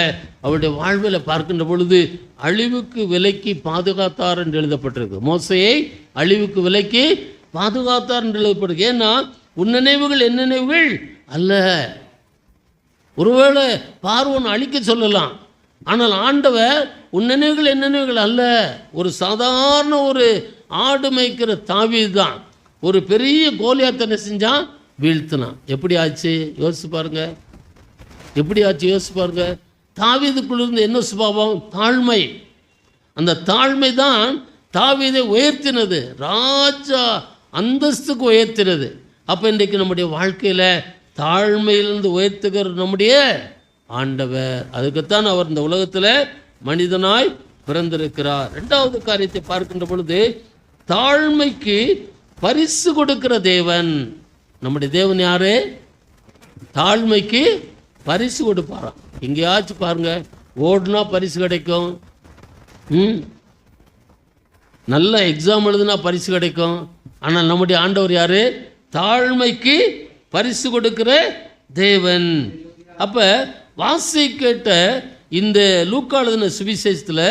Speaker 1: அவளுடைய வாழ்வில் பார்க்கின்ற பொழுது அழிவுக்கு விலக்கி பாதுகாத்தார் என்று எழுதப்பட்டிருக்கு. மோசையை அழிவுக்கு விலக்கி பாதுகாத்தார் என்று எழுதப்பட்டிருக்கு. ஏன்னா உன் நினைவுகள் என் நினைவுகள் அல்ல. ஒருவேளை பார்வோன் அழிக்க சொல்லலாம், ஆனால் ஆண்டவர் உன் நினைவுகள் என் நினைவுகள் அல்ல. ஒரு சாதாரண ஒரு ஆடு மேய்க்கிற தாவீது தான் ஒரு பெரிய கோலியாத்தை என்ன செஞ்சான்? வீழ்த்தினான். எப்படி ஆச்சு யோசிச்சு பாருங்க, எப்படி ஆச்சு யோசிச்சு பாருங்க. தாவீதுக்குள்ளிருந்து என்ன சுபாவம்? தாழ்மை. அந்த தாழ்மை தான் தாவீதை உயர்த்தினது, ராஜா அந்தஸ்துக்கு உயர்த்தினது. அப்போ இன்றைக்கு நம்முடைய வாழ்க்கையில் தாழ்மையிலிருந்து உயர்த்துகிற நம்முடைய ஆண்டவர். அதுக்குத்தான் அவர் இந்த உலகத்தில் மனிதனாய் பிறந்திருக்கிறார். ரெண்டாவது காரியத்தை பார்க்கின்ற பொழுது, தாழ்மைக்கு பரிசு கொடுக்கிற தேவன். நம்முடைய தேவன் யாரு? தாழ்மைக்கு பரிசு கொடுப்பாராம். எங்கேயாச்சும் பாருங்க, ஓடுனா பரிசு கிடைக்கும், நல்ல எக்ஸாம் எழுதுனா பரிசு கிடைக்கும். ஆனால் நம்முடைய ஆண்டவர் யாரு? தாழ்மைக்கு பரிசு கொடுக்கிற தேவன். அப்போ வாசி கேட்ட இந்த லூக்கா எழுதின சுவிசேஷத்தில்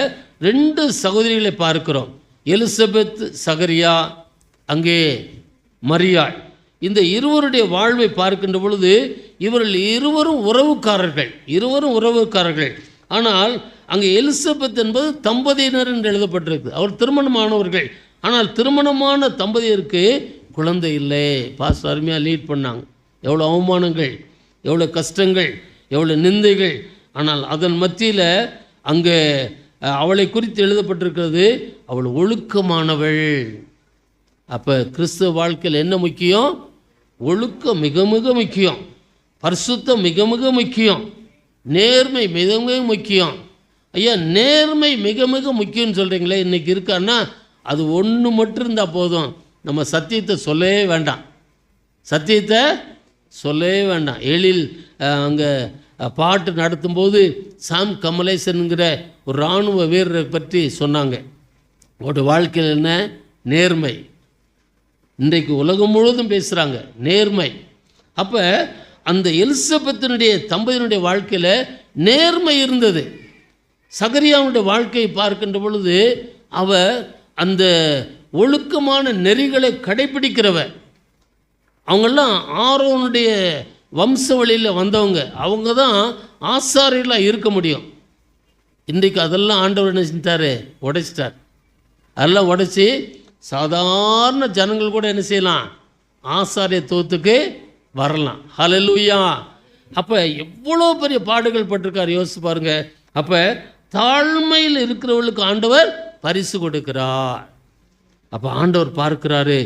Speaker 1: 2 சகோதரிகளை பார்க்கிறோம். எலிசபெத், சகரியா, அங்கே மரியாள். இந்த இருவருடைய வாழ்வை பார்க்கின்ற பொழுது இவர்கள் இருவரும் உறவுக்காரர்கள். ஆனால் அங்கே எலிசபெத் என்பது தம்பதியினர் என்று எழுதப்பட்டிருக்கு. அவர் திருமணமானவர்கள். ஆனால் திருமணமான தம்பதியருக்கு குழந்தை இல்லை. பாஸ்டர் அருமையாக லீட் பண்ணாங்க. எவ்வளோ அவமானங்கள், எவ்வளோ கஷ்டங்கள், எவ்வளோ நிந்தைகள். ஆனால் அதன் மத்தியில் அங்கே அவளை குறித்து எழுதப்பட்டிருக்கிறது, அவள் ஒழுக்கமானவள். அப்போ கிறிஸ்துவ வாழ்க்கையில் என்ன முக்கியம்? ஒழுக்கம் மிக மிக முக்கியம், பரிசுத்தம் மிக மிக முக்கியம், நேர்மை மிக மிக முக்கியம். ஐயா, நேர்மை மிக மிக முக்கியம்னு சொல்கிறீங்களே, இன்றைக்கி இருக்கான்னா அது ஒன்று மட்டும் இருந்தால் போதும். நம்ம சத்தியத்தை சொல்லவே வேண்டாம், எழில் அங்கே பாட்டு நடத்தும்போது சாம் கமலேசனுங்கிற ஒரு இராணுவ வீரரை பற்றி சொன்னாங்க. அவருடைய வாழ்க்கையில் என்ன? நேர்மை. இன்றைக்கு உலகம் முழுவதும் பேசுகிறாங்க நேர்மை. அப்போ அந்த எலிசபெத்தினுடைய தம்பதியினுடைய வாழ்க்கையில் நேர்மை இருந்தது. சகரியாவுடைய வாழ்க்கையை பார்க்கின்ற பொழுது அவர் அந்த ஒழுக்கமான நெறிகளை கடைபிடிக்கிறவர். அவங்கெல்லாம் ஆரோனுடைய வம்ச வழியில் வந்தவங்க. அவங்க தான் ஆசாரியர்களாக இருக்க முடியும். இன்றைக்கு அதெல்லாம் ஆண்டவர் என்ன செஞ்சார்? உடைச்சிட்டார். அதெல்லாம் உடைச்சி சாதாரண ஜனங்கள் கூட என்ன செய்யலாம்? ஆசாரியத்துவத்துக்கு வரலாம். ஹல்லேலூயா. அப்போ எவ்வளோ பெரிய பாடுகள் பட்டிருக்கார் யோசிச்சு பாருங்க. அப்போ தாழ்மையில் இருக்கிறவர்களுக்கு ஆண்டவர் பரிசு கொடுக்கிறார். அப்போ ஆண்டவர் பார்க்கிறாரு,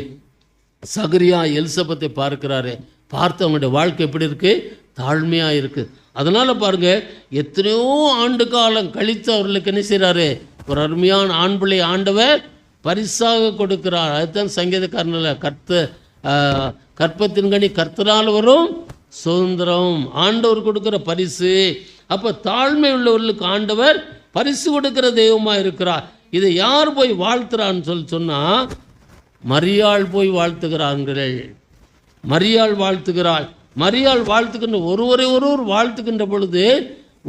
Speaker 1: சகரியா எலிசபெத்தை பார்க்கிறாரு. பார்த்தவங்களுடைய வாழ்க்கை எப்படி இருக்குது? தாழ்மையாக இருக்குது. அதனால் பாருங்கள், எத்தனையோ ஆண்டு காலம் கழித்து அவர்களுக்கு என்ன செய்கிறாரு? ஒரு அருமையான ஆண் பிள்ளை ஆண்டவர் பரிசாக கொடுக்கிறார். அதுதான் சங்கீதக்காரனில் கற்பத்தின் கனி கர்த்தரால் வரும் சுதந்திரம், ஆண்டவர் கொடுக்குற பரிசு. அப்போ தாழ்மை உள்ளவர்களுக்கு ஆண்டவர் பரிசு கொடுக்கிற தெய்வமாக இருக்கிறார். இதை யார் போய் வாழ்த்துறான்னு சொன்னால் மரியாள் போய் வாழ்த்துகிறார்கள். மரியாள் வாழ்த்துக்கின்ற ஒருவர் வாழ்த்துக்கின்ற பொழுது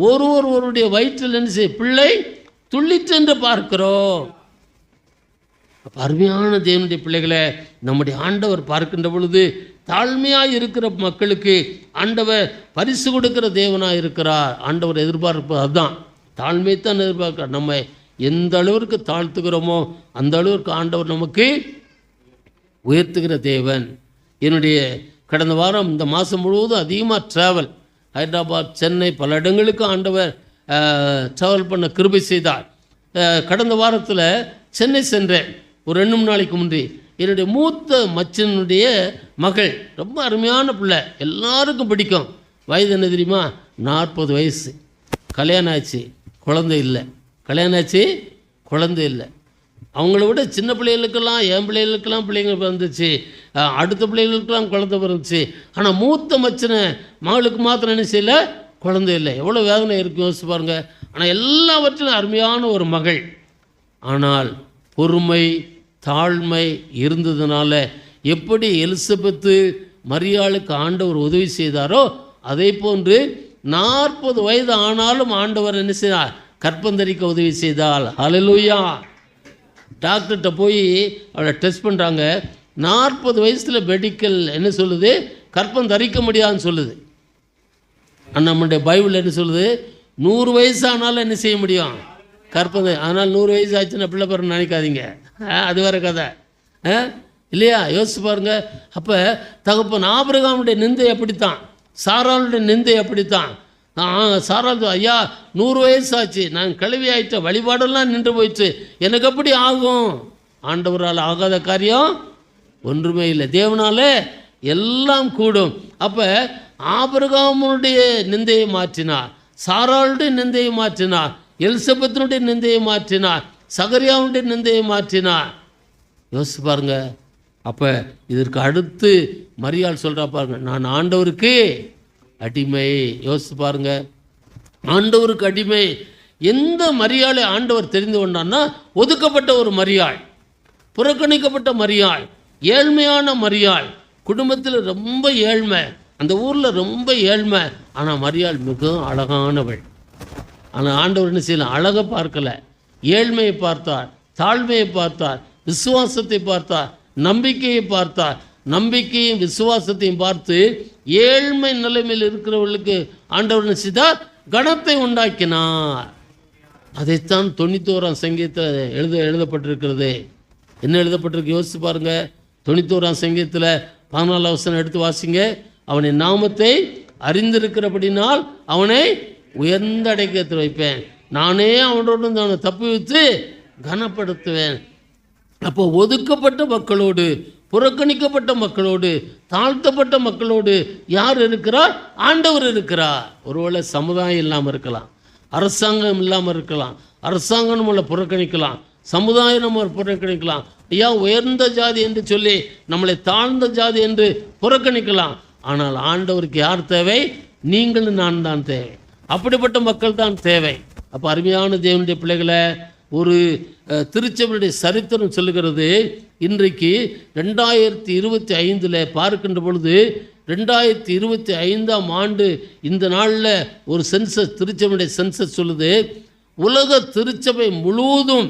Speaker 1: ஒருவருடைய வயிற்றில் என்ன செய்ய? பிள்ளை துள்ளிச்சென்று பார்க்கிறோம். அருமையான தேவனுடைய பிள்ளைகளை நம்முடைய ஆண்டவர் பார்க்கின்ற பொழுது தாழ்மையாக இருக்கிற மக்களுக்கு ஆண்டவர் பரிசு கொடுக்கிற தேவனாக இருக்கிறார். ஆண்டவர் எதிர்பார்ப்பு அதுதான், தாழ்மைத்தான் எதிர்பார்க்கிறார். நம்ம எந்த அளவிற்கு தாழ்த்துகிறோமோ அந்த அளவிற்கு ஆண்டவர் நமக்கு உயர்த்துகிற தேவன். என்னுடைய கடந்த வாரம் இந்த மாதம் முழுவதும் அதிகமாக ட்ராவல், ஹைதராபாத், சென்னை, பல இடங்களுக்கு ஆண்டவர் ட்ராவல் பண்ண கிருபை செய்தார். கடந்த வாரத்தில் சென்னை சென்றேன். ஒரு 2 நாளைக்கு முந்தி என்னுடைய மூத்த மச்சனுடைய மகள், ரொம்ப அருமையான பிள்ளை, எல்லாருக்கும் பிடிக்கும். வயது என்ன தெரியுமா? 40 வயசு. கல்யாணம் ஆச்சு, குழந்தை இல்லை. அவங்கள விட சின்ன பிள்ளைகளுக்கெல்லாம், என் பிள்ளைகளுக்கெல்லாம் பிள்ளைங்க பிறந்துச்சு, அடுத்த பிள்ளைகளுக்கெல்லாம் குழந்தை பிறந்துச்சு. ஆனால் மூத்த மச்சனை மகளுக்கு மாத்திரம் என்ன செய்யல? குழந்தை இல்லை. எவ்வளோ வேதனை இருக்கும் யோசிச்சு பாருங்கள். ஆனால் எல்லாவற்றிலும் அருமையான ஒரு மகள். ஆனால் பொறுமை, தாழ்மை இருந்ததுனால எப்படி எலிசபெத்து மரியாளுக்கு ஆண்டவர் உதவி செய்தாரோ அதே போன்று 40 வயது ஆனாலும் ஆண்டவர் என்ன செய்தார்? கற்பந்தரிக்க உதவி செய்தால். ஹல்லேலூயா. டாக்டர்கிட்ட போய் அவளை டெஸ்ட் பண்ணுறாங்க. 40 வயசில் மெடிக்கல் என்ன சொல்லுது? கற்பம் தரிக்க முடியாதுன்னு சொல்லுது. நம்மளுடைய பைபிள் என்ன சொல்லுது? 100 வயசு ஆனாலும் என்ன செய்ய முடியும்? கற்பம். அதனால் 100 வயசு ஆச்சுன்னா பிள்ளை பிறகு நினைக்காதீங்க. அது வேறு கதை இல்லையா? யோசிச்சு பாருங்க. அப்போ தகப்பன் ஆபிரகாமுடைய நிந்தை அப்படித்தான், சாராளுடைய நிந்தை அப்படித்தான். சாராள், ஐயா 100 வயசாச்சு, நான் கிளவி ஆயிட்டேன், வழிபாடெல்லாம் நின்று போயிடுச்சு, எனக்கு எப்படி ஆகும்? ஆண்டவரால் ஆகாத காரியம் ஒன்றுமே இல்லை, தேவனாலே எல்லாம் கூடும். அப்போ ஆபிரகாமுடைய நிந்தையை மாற்றினார், சாராளுடைய நிந்தையை மாற்றினார், எலிசபெத்தினுடைய நிந்தையை மாற்றினார், சகரியாவுடைய நிந்தையை மாற்றினார். யோசிச்சு பாருங்க. அப்போ இதற்கு அடுத்து மரியாள் சொல்கிறா பாருங்க, நான் ஆண்டவருக்கு அடிமை. யோசிச்சு பாருங்க, ஆண்டவருக்கு அடிமை. எந்த மரியாளை ஆண்டவர் தெரிந்து கொண்டான்னா, ஒதுக்கப்பட்ட ஒரு மரியாள், புறக்கணிக்கப்பட்ட மரியாள், ஏழ்மையான மரியாள், குடும்பத்தில் ரொம்ப ஏழ்மை, அந்த ஊரில் ரொம்ப ஏழ்மை. ஆனால் மரியாள் மிகவும் அழகானவள். ஆனால் ஆண்டவர் என்ன செய்யலாம்? அழகை பார்க்கல, ஏழ்மையை பார்த்தார், தாழ்மையை பார்த்தார், விசுவாசத்தை பார்த்தார், நம்பிக்கையை பார்த்தார். நம்பிக்கையும் விசுவாசத்தையும் பார்த்து ஏழ்மை நிலைமையில் இருக்கிறவர்களுக்கு ஆண்டவர் என்ன செய்தார்? கணத்தை உண்டாக்கினார். அதைத்தான் 91ஆம் சங்கீதத்தில் எழுதப்பட்டிருக்கிறது. என்ன எழுதப்பட்டிருக்கு யோசிச்சு பாருங்க. 91ஆம் சங்கீதத்தில் 14 வசனம் எடுத்து வாசிங்க. அவனை நாமத்தை அறிந்திருக்கிறபடினால் அவனை உயர்ந்த அடைக்கத்தில் வைப்பேன், நானே அவனோடு அவனை தப்பி வைத்து கனப்படுத்துவேன். அப்போ ஒதுக்கப்பட்ட மக்களோடு, புறக்கணிக்கப்பட்ட மக்களோடு, தாழ்த்தப்பட்ட மக்களோடு யார் இருக்கிறார்? ஆண்டவர் இருக்கிறார். ஒருவேளை சமுதாயம் இல்லாமல் இருக்கலாம், அரசாங்கம் இல்லாமல் இருக்கலாம், அரசாங்கம் நம்மளை புறக்கணிக்கலாம், சமுதாயம் நம்ம புறக்கணிக்கலாம், ஐயா உயர்ந்த ஜாதி என்று சொல்லி நம்மளை தாழ்ந்த ஜாதி என்று புறக்கணிக்கலாம். ஆனால் ஆண்டவருக்கு யார் தேவை? நீங்களும் நான் தான் தேவை, அப்படிப்பட்ட மக்கள் தான் தேவை. அப்போ அருமையான தேவனுடைய பிள்ளைகளை, ஒரு திருச்சபையுடைய சரித்திரம் சொல்லுகிறது. இன்றைக்கு 2025 பார்க்கின்ற பொழுது, 2025ஆம் ஆண்டு இந்த நாளில் ஒரு சென்சஸ், திருச்சபையுடைய சென்சஸ் சொல்லுது, உலக திருச்சபை முழுவதும்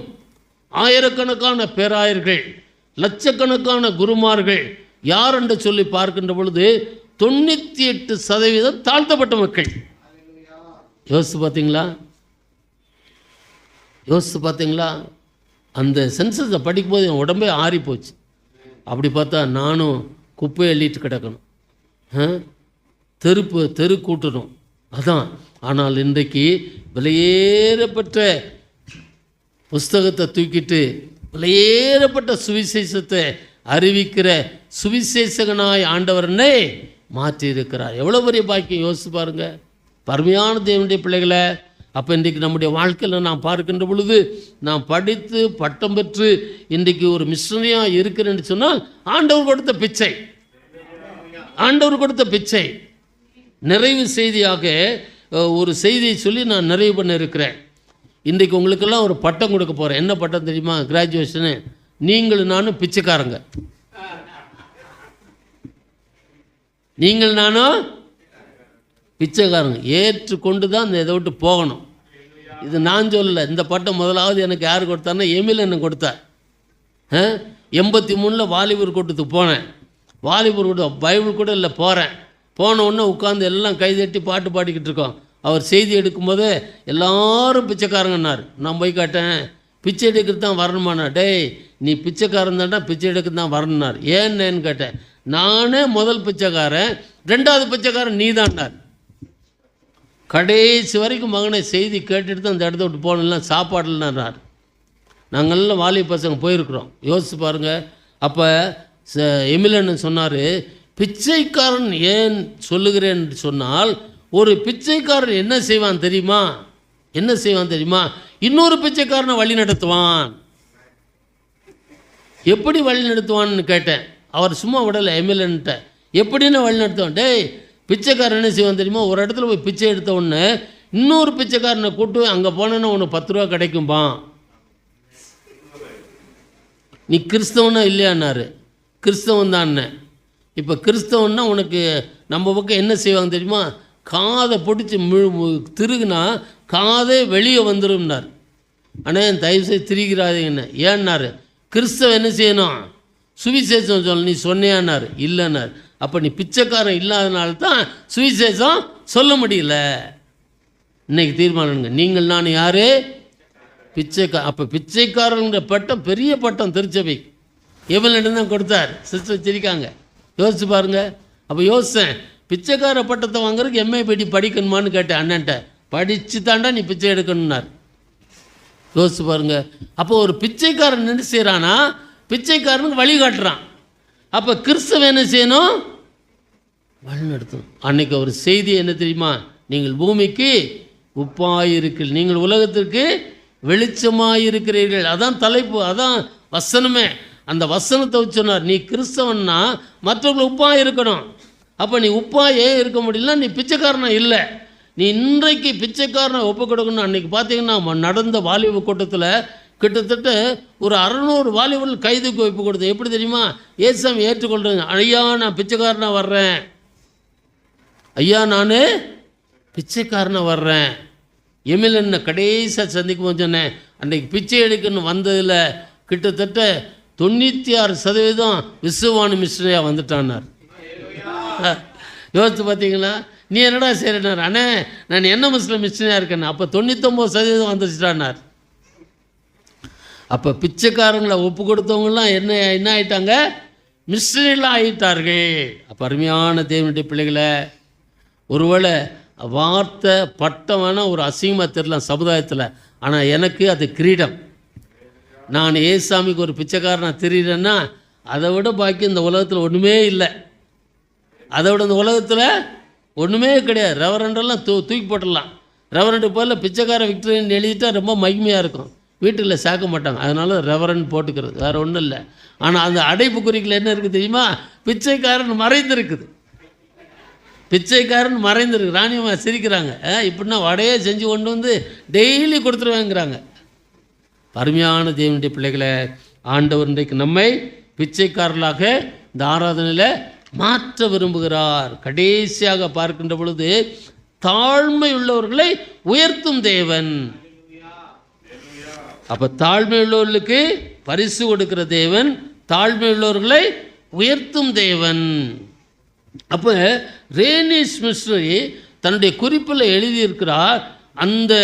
Speaker 1: ஆயிரக்கணக்கான பேராயர்கள், லட்சக்கணக்கான குருமார்கள் யார் என்று சொல்லி பார்க்கின்ற பொழுது 98% தாழ்த்தப்பட்ட மக்கள். யோசித்து பார்த்தீங்களா? யோசித்து பார்த்தீங்களா? அந்த சென்சஸை படிக்கும்போது என் உடம்பே ஆறி போச்சு. அப்படி பார்த்தா நானும் குப்பையை அள்ளிட்டு கிடக்கணும், தெரு கூட்டணும், அதான். ஆனால் இன்றைக்கு விலையேறப்பட்ட புஸ்தகத்தை தூக்கிட்டு விலையேறப்பட்ட சுவிசேஷத்தை அறிவிக்கிற சுவிசேஷகனாய் ஆண்டவரனே மாற்றி இருக்கிறார். எவ்வளோ பெரிய பாக்கியம் யோசிச்சு பாருங்க. பருமையான தேவனுடைய பிள்ளைகளை, அப்போ இன்றைக்கு நம்முடைய வாழ்க்கையில் நாம் பார்க்கின்ற பொழுது, நாம் படித்து பட்டம் பெற்று இன்றைக்கு ஒரு மிஷனரியாக இருக்கிறேன்னு சொன்னால் ஆண்டவர் கொடுத்த பிச்சை, ஆண்டவர் கொடுத்த பிச்சை. நிறைவு செய்தியாக ஒரு செய்தியை சொல்லி நான் நிறைவு பண்ண இருக்கிறேன். இன்றைக்கு உங்களுக்கெல்லாம் ஒரு பட்டம் கொடுக்க போகிறேன். என்ன பட்டம் தெரியுமா? கிராஜுவேஷனு. நீங்கள் நானும் பிச்சைக்காரங்க, நீங்கள் நானும் பிச்சைக்காரங்க. ஏற்றுக்கொண்டு தான் இந்த இதை விட்டு போகணும். இது நான் சொல்லலை. இந்த பட்டம் முதலாவது எனக்கு யார் கொடுத்தாருன்னா எமில் என்ன கொடுத்தார். 83 வாலிபர் கூட்டத்துக்கு போனேன். வாலிபர் கூட்டம் பைபிள் கூட இல்லை, போன உடனே உட்காந்து எல்லாம் கைதட்டி பாட்டு பாடிக்கிட்டு இருக்கோம். அவர் செய்தி எடுக்கும்போது எல்லாரும் பிச்சைக்காரங்கன்னார். நான் போய் கேட்டேன், பிச்சை எடுக்கிறது தான் வரணுமாண்ணா? டேய் நீ பிச்சைக்காரன் தான்டா, பிச்சை எடுக்கிறது தான் வரணுன்னார். ஏன்னு கேட்டேன். நானே முதல் பிச்சைக்காரன், 2வது பிச்சைக்காரன் நீ தான்டார். கடைசி வரைக்கும் மகனை செய்தி கேட்டுட்டு தான் அந்த இடத்த விட்டு போகலாம், சாப்பாடு இல்லைன்னார். நாங்கள்லாம் வாலிப பசங்க போயிருக்கிறோம். யோசிச்சு பாருங்கள். அப்போ எமிலன்னு சொன்னார், பிச்சைக்காரன் ஏன் சொல்லுகிறேன்னு சொன்னால், ஒரு பிச்சைக்காரன் என்ன செய்வான் தெரியுமா? என்ன செய்வான் தெரியுமா? இன்னொரு பிச்சைக்காரனை வழி நடத்துவான். எப்படி வழி நடத்துவான்னு கேட்டேன். அவர் சும்மா விடலை எமிலன்ட்ட. எப்படின்னு வழி நடத்துவான்? டேய் பிச்சைக்காரன் என்ன செய்வான் தெரியுமா? ஒரு இடத்துல போய் பிச்சை எடுத்த உடனே இன்னொரு பிச்சைக்காரனை கூட்டு அங்கே போனேன்னா உனக்கு 10 ரூபா கிடைக்கும்பா. நீ கிறிஸ்தவனா இல்லையான்னாரு. கிறிஸ்தவன் தான். இப்போ கிறிஸ்தவன்னா உனக்கு நம்ம பக்கம் என்ன செய்வாங்க தெரியுமா? காதை பிடிச்சி திருகுனா காதே வெளியே வந்துடும்னார். ஆனால் என் தயவுசெய்து திரிகிறாதீங்கன்னு. ஏன்னாரு? கிறிஸ்தவ என்ன செய்யணும்? சுவிசேஷம் சொல்ல. நீ சொன்னியான்னாரு. இல்லைன்னாரு. அப்போ நீ பிச்சைக்காரன் இல்லாதனால தான் சுவிசேஷம் சொல்ல முடியல. இன்னைக்கு தீர்மானங்க. நீங்கள் நான் யார்? அப்போ பிச்சைக்காரங்கிற பட்டம் பெரிய பட்டம் திருச்சபை எவனிடம் தான் கொடுத்தார். சிஸ்டர் சிரிக்காங்க, யோசிச்சு பாருங்க. அப்போ யோசித்தேன், பிச்சைக்கார பட்டத்தை வாங்குறதுக்கு எம்ஏ படிக்கணுமான்னு கேட்டேன் அண்ணன்ட்ட. படித்து தாண்டா நீ பிச்சை எடுக்கணுன்னார். யோசிச்சு பாருங்க. அப்போ ஒரு பிச்சைக்காரன் என்ன செய்கிறானா, பிச்சைக்காரனுக்கு வழி காட்டுறான். அப்போ கிறிஸ்தவன் என்ன செய்யணும், வழிநடத்தணும். அன்னைக்கு ஒரு செய்தி என்ன தெரியுமா, நீங்கள் பூமிக்கு உப்பாயிருக்கிறீர்கள், நீங்கள் உலகத்திற்கு வெளிச்சமாயிருக்கிறீர்கள். அதான் தலைப்பு, அதான் வசனமே. அந்த வசனத்தை வச்சு சொன்னார், நீ கிறிஸ்தவன்னா மற்றவர்கள் உப்பாக இருக்கணும். அப்போ நீ உப்பாக ஏன் இருக்க முடியலன்னா நீ பிச்சைக்காரனா இல்லை. நீ இன்றைக்கு பிச்சைக்காரனை ஒப்பு கொடுக்கணும். அன்றைக்கி பார்த்தீங்கன்னா நடந்த வாலிப கூட்டத்தில் கிட்டத்தட்ட ஒரு 600 வாலிபர்கள் கைதுக்கு ஒப்பு கொடுத்தேன். எப்படி தெரியுமா, ஏசாமி ஏற்றுக்கொள்கிறேங்க, ஐயா நான் பிச்சைக்காரனாக வர்றேன், ஐயா நான் பிச்சைக்காரனாக வர்றேன். எமிலன்னை கடைசியாக சந்திக்கும் போது சொன்னேன், அன்றைக்கு பிச்சை எடுக்கணும்னு வந்ததில் கிட்டத்தட்ட 96% விசுவானு மிஷனரியாக வந்துட்டான்னார். யோசித்து பார்த்தீங்களா, நீ என்னடா செய்கிறனார், அண்ணே நான் என்ன முஸ்லிம் மிஷனரியாக இருக்கேன்னு. அப்போ 99% வந்துச்சுட்டான்னார். அப்போ பிச்சைக்காரங்களை ஒப்பு கொடுத்தவங்களாம் என்ன ஆகிட்டாங்க, மிஷனரிலாம் ஆகிட்டார்கள். அப்போ அருமையான தேவனுடைய பிள்ளைகளை, ஒருவேளை வார்த்தை பட்டம் வேணால் ஒரு அசிங்கமாக தெரியலாம் சமுதாயத்தில், ஆனால் எனக்கு அது கிரீடம். நான் ஏசாமிக்கு ஒரு பிச்சைக்காரனாக தெரியுறேன்னா அதை விட பாக்கி இந்த உலகத்தில் ஒன்றுமே இல்லை. அதை விட இந்த உலகத்தில் ஒன்றுமே கிடையாது. ரெவரண்டெல்லாம் தூக்கி போட்டுடலாம். ரெவரண்டு போல பிச்சைக்கார விக்டரின்னு எழுதிட்டா ரொம்ப மகிமையாக இருக்கும். வீட்டில் சேர்க்க மாட்டாங்க, அதனால ரெவரண்ட் போட்டுக்கிறது, வேறு ஒன்றும் இல்லை. ஆனால் அந்த அடைப்பு குறிக்கில் என்ன இருக்குது தெரியுமா, பிச்சைக்காரன் மறைந்திருக்குது. பிச்சைக்காரன் மறைந்திருக்கு. ராணியம்மா சிரிக்கிறாங்க, இப்படின்னா வடையே செஞ்சு கொண்டு வந்து டெய்லி கொடுத்துருவாங்கிறாங்க. அருமையான தேவனுடைய பிள்ளைகளை, ஆண்டவர் இன்றைக்கு நம்மை பிச்சைக்காரர்களாக இந்த ஆராதனையில் மாற்ற விரும்புகிறார். கடைசியாக பார்க்கின்ற பொழுது தாழ்மை உள்ளவர்களை உயர்த்தும் தேவன். அப்போ தாழ்மை உள்ளவர்களுக்கு பரிசு கொடுக்கிற தேவன், தாழ்மை உள்ளவர்களை உயர்த்தும் தேவன். அப்போ ரேனிஸ் மிஷனரி தன்னுடைய குறிப்பில் எழுதியிருக்கிறார், அந்த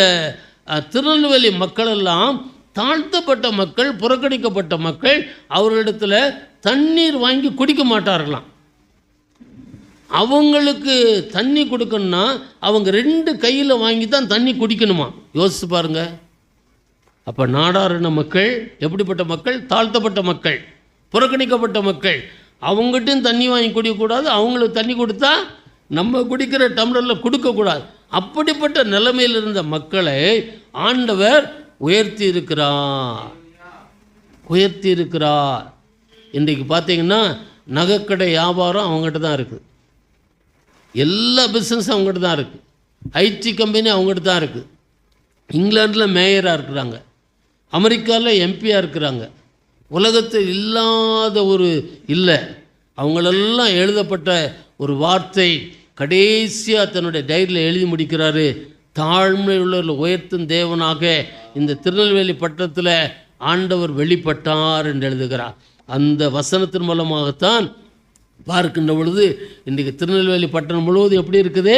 Speaker 1: திருநெல்வேலி மக்களெல்லாம் தாழ்த்தப்பட்ட மக்கள், புறக்கணிக்கப்பட்ட மக்கள், அவர்களிடத்தில் தண்ணீர் வாங்கி குடிக்க மாட்டார்களாம். அவங்களுக்கு தண்ணி கொடுக்கணும்னா அவங்க 2 கையில் வாங்கி தான் தண்ணி குடிக்கணுமா. யோசிச்சு பாருங்கள். அப்போ நாடாரின மக்கள் எப்படிப்பட்ட மக்கள், தாழ்த்தப்பட்ட மக்கள், புறக்கணிக்கப்பட்ட மக்கள். அவங்ககிட்டையும் தண்ணி வாங்கி குடிக்கக்கூடாது, அவங்களுக்கு தண்ணி கொடுத்தா நம்ம குடிக்கிற டம்ளரில் கொடுக்கக்கூடாது. அப்படிப்பட்ட நிலைமையில் இருந்த மக்களை ஆண்டவர் உயர்த்தி இருக்கிறார். இன்றைக்கு பார்த்தீங்கன்னா நகைக்கடை வியாபாரம் அவங்ககிட்ட தான் இருக்குது, எல்லா பிஸ்னஸும் அவங்ககிட்ட தான் இருக்குது, ஐடி கம்பெனி அவங்ககிட்ட தான் இருக்குது. இங்கிலாண்டில் மேயராக இருக்கிறாங்க, அமெரிக்காவில் எம்பியாக இருக்கிறாங்க. உலகத்தில் இல்லாத ஒரு இல்லை, அவங்களெல்லாம் எழுதப்பட்ட ஒரு வார்த்தை கடைசியாக தன்னுடைய டைரியில் எழுதி முடிக்கிறாரு, தாழ்மை உள்ளவர்கள் உயர்த்தும் தேவனாக இந்த திருநெல்வேலி பட்டணத்தில் ஆண்டவர் வெளிப்பட்டார் என்று எழுதுகிறார். அந்த வசனத்தின் மூலமாகத்தான் பார்க்கின்ற பொழுது இன்றைக்கு திருநெல்வேலி பட்டணம் முழுவதும் எப்படி இருக்குது,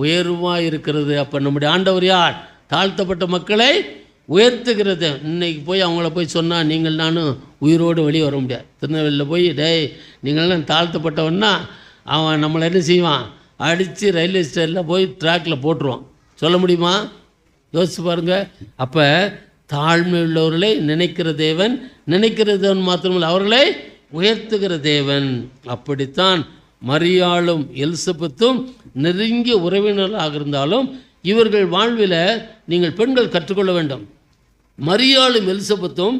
Speaker 1: உயர்வாக இருக்கிறது. அப்போ நம்முடைய ஆண்டவர் யார், தாழ்த்தப்பட்ட மக்களை உயர்த்துகிறது. இன்றைக்கி போய் அவங்கள போய் சொன்னால் நீங்கள் நானும் உயிரோடு வெளியே வர முடியாது. திருநெல்வேலியில் போய் டேய் நீங்கள்லாம் தாழ்த்தப்பட்டவன்னா அவன் நம்மளை என்ன செய்வான், அடித்து ரயில்வே ஸ்டேஷனில் போய் ட்ராக்கில் போட்டுருவான். சொல்ல முடியுமா? யோசிச்சு பாருங்கள். அப்போ தாழ்மை உள்ளவர்களை நினைக்கிற தேவன் மாத்திரமில்லை, அவர்களை உயர்த்துகிற தேவன். அப்படித்தான் மரியாளும் எலிசபெத்தும் நெருங்கிய உறவினர்களாக இருந்தாலும் இவர்கள் வாழ்வில் நீங்கள் பெண்கள் கற்றுக்கொள்ள வேண்டும். மரியாளும் எலிசபெத்தும்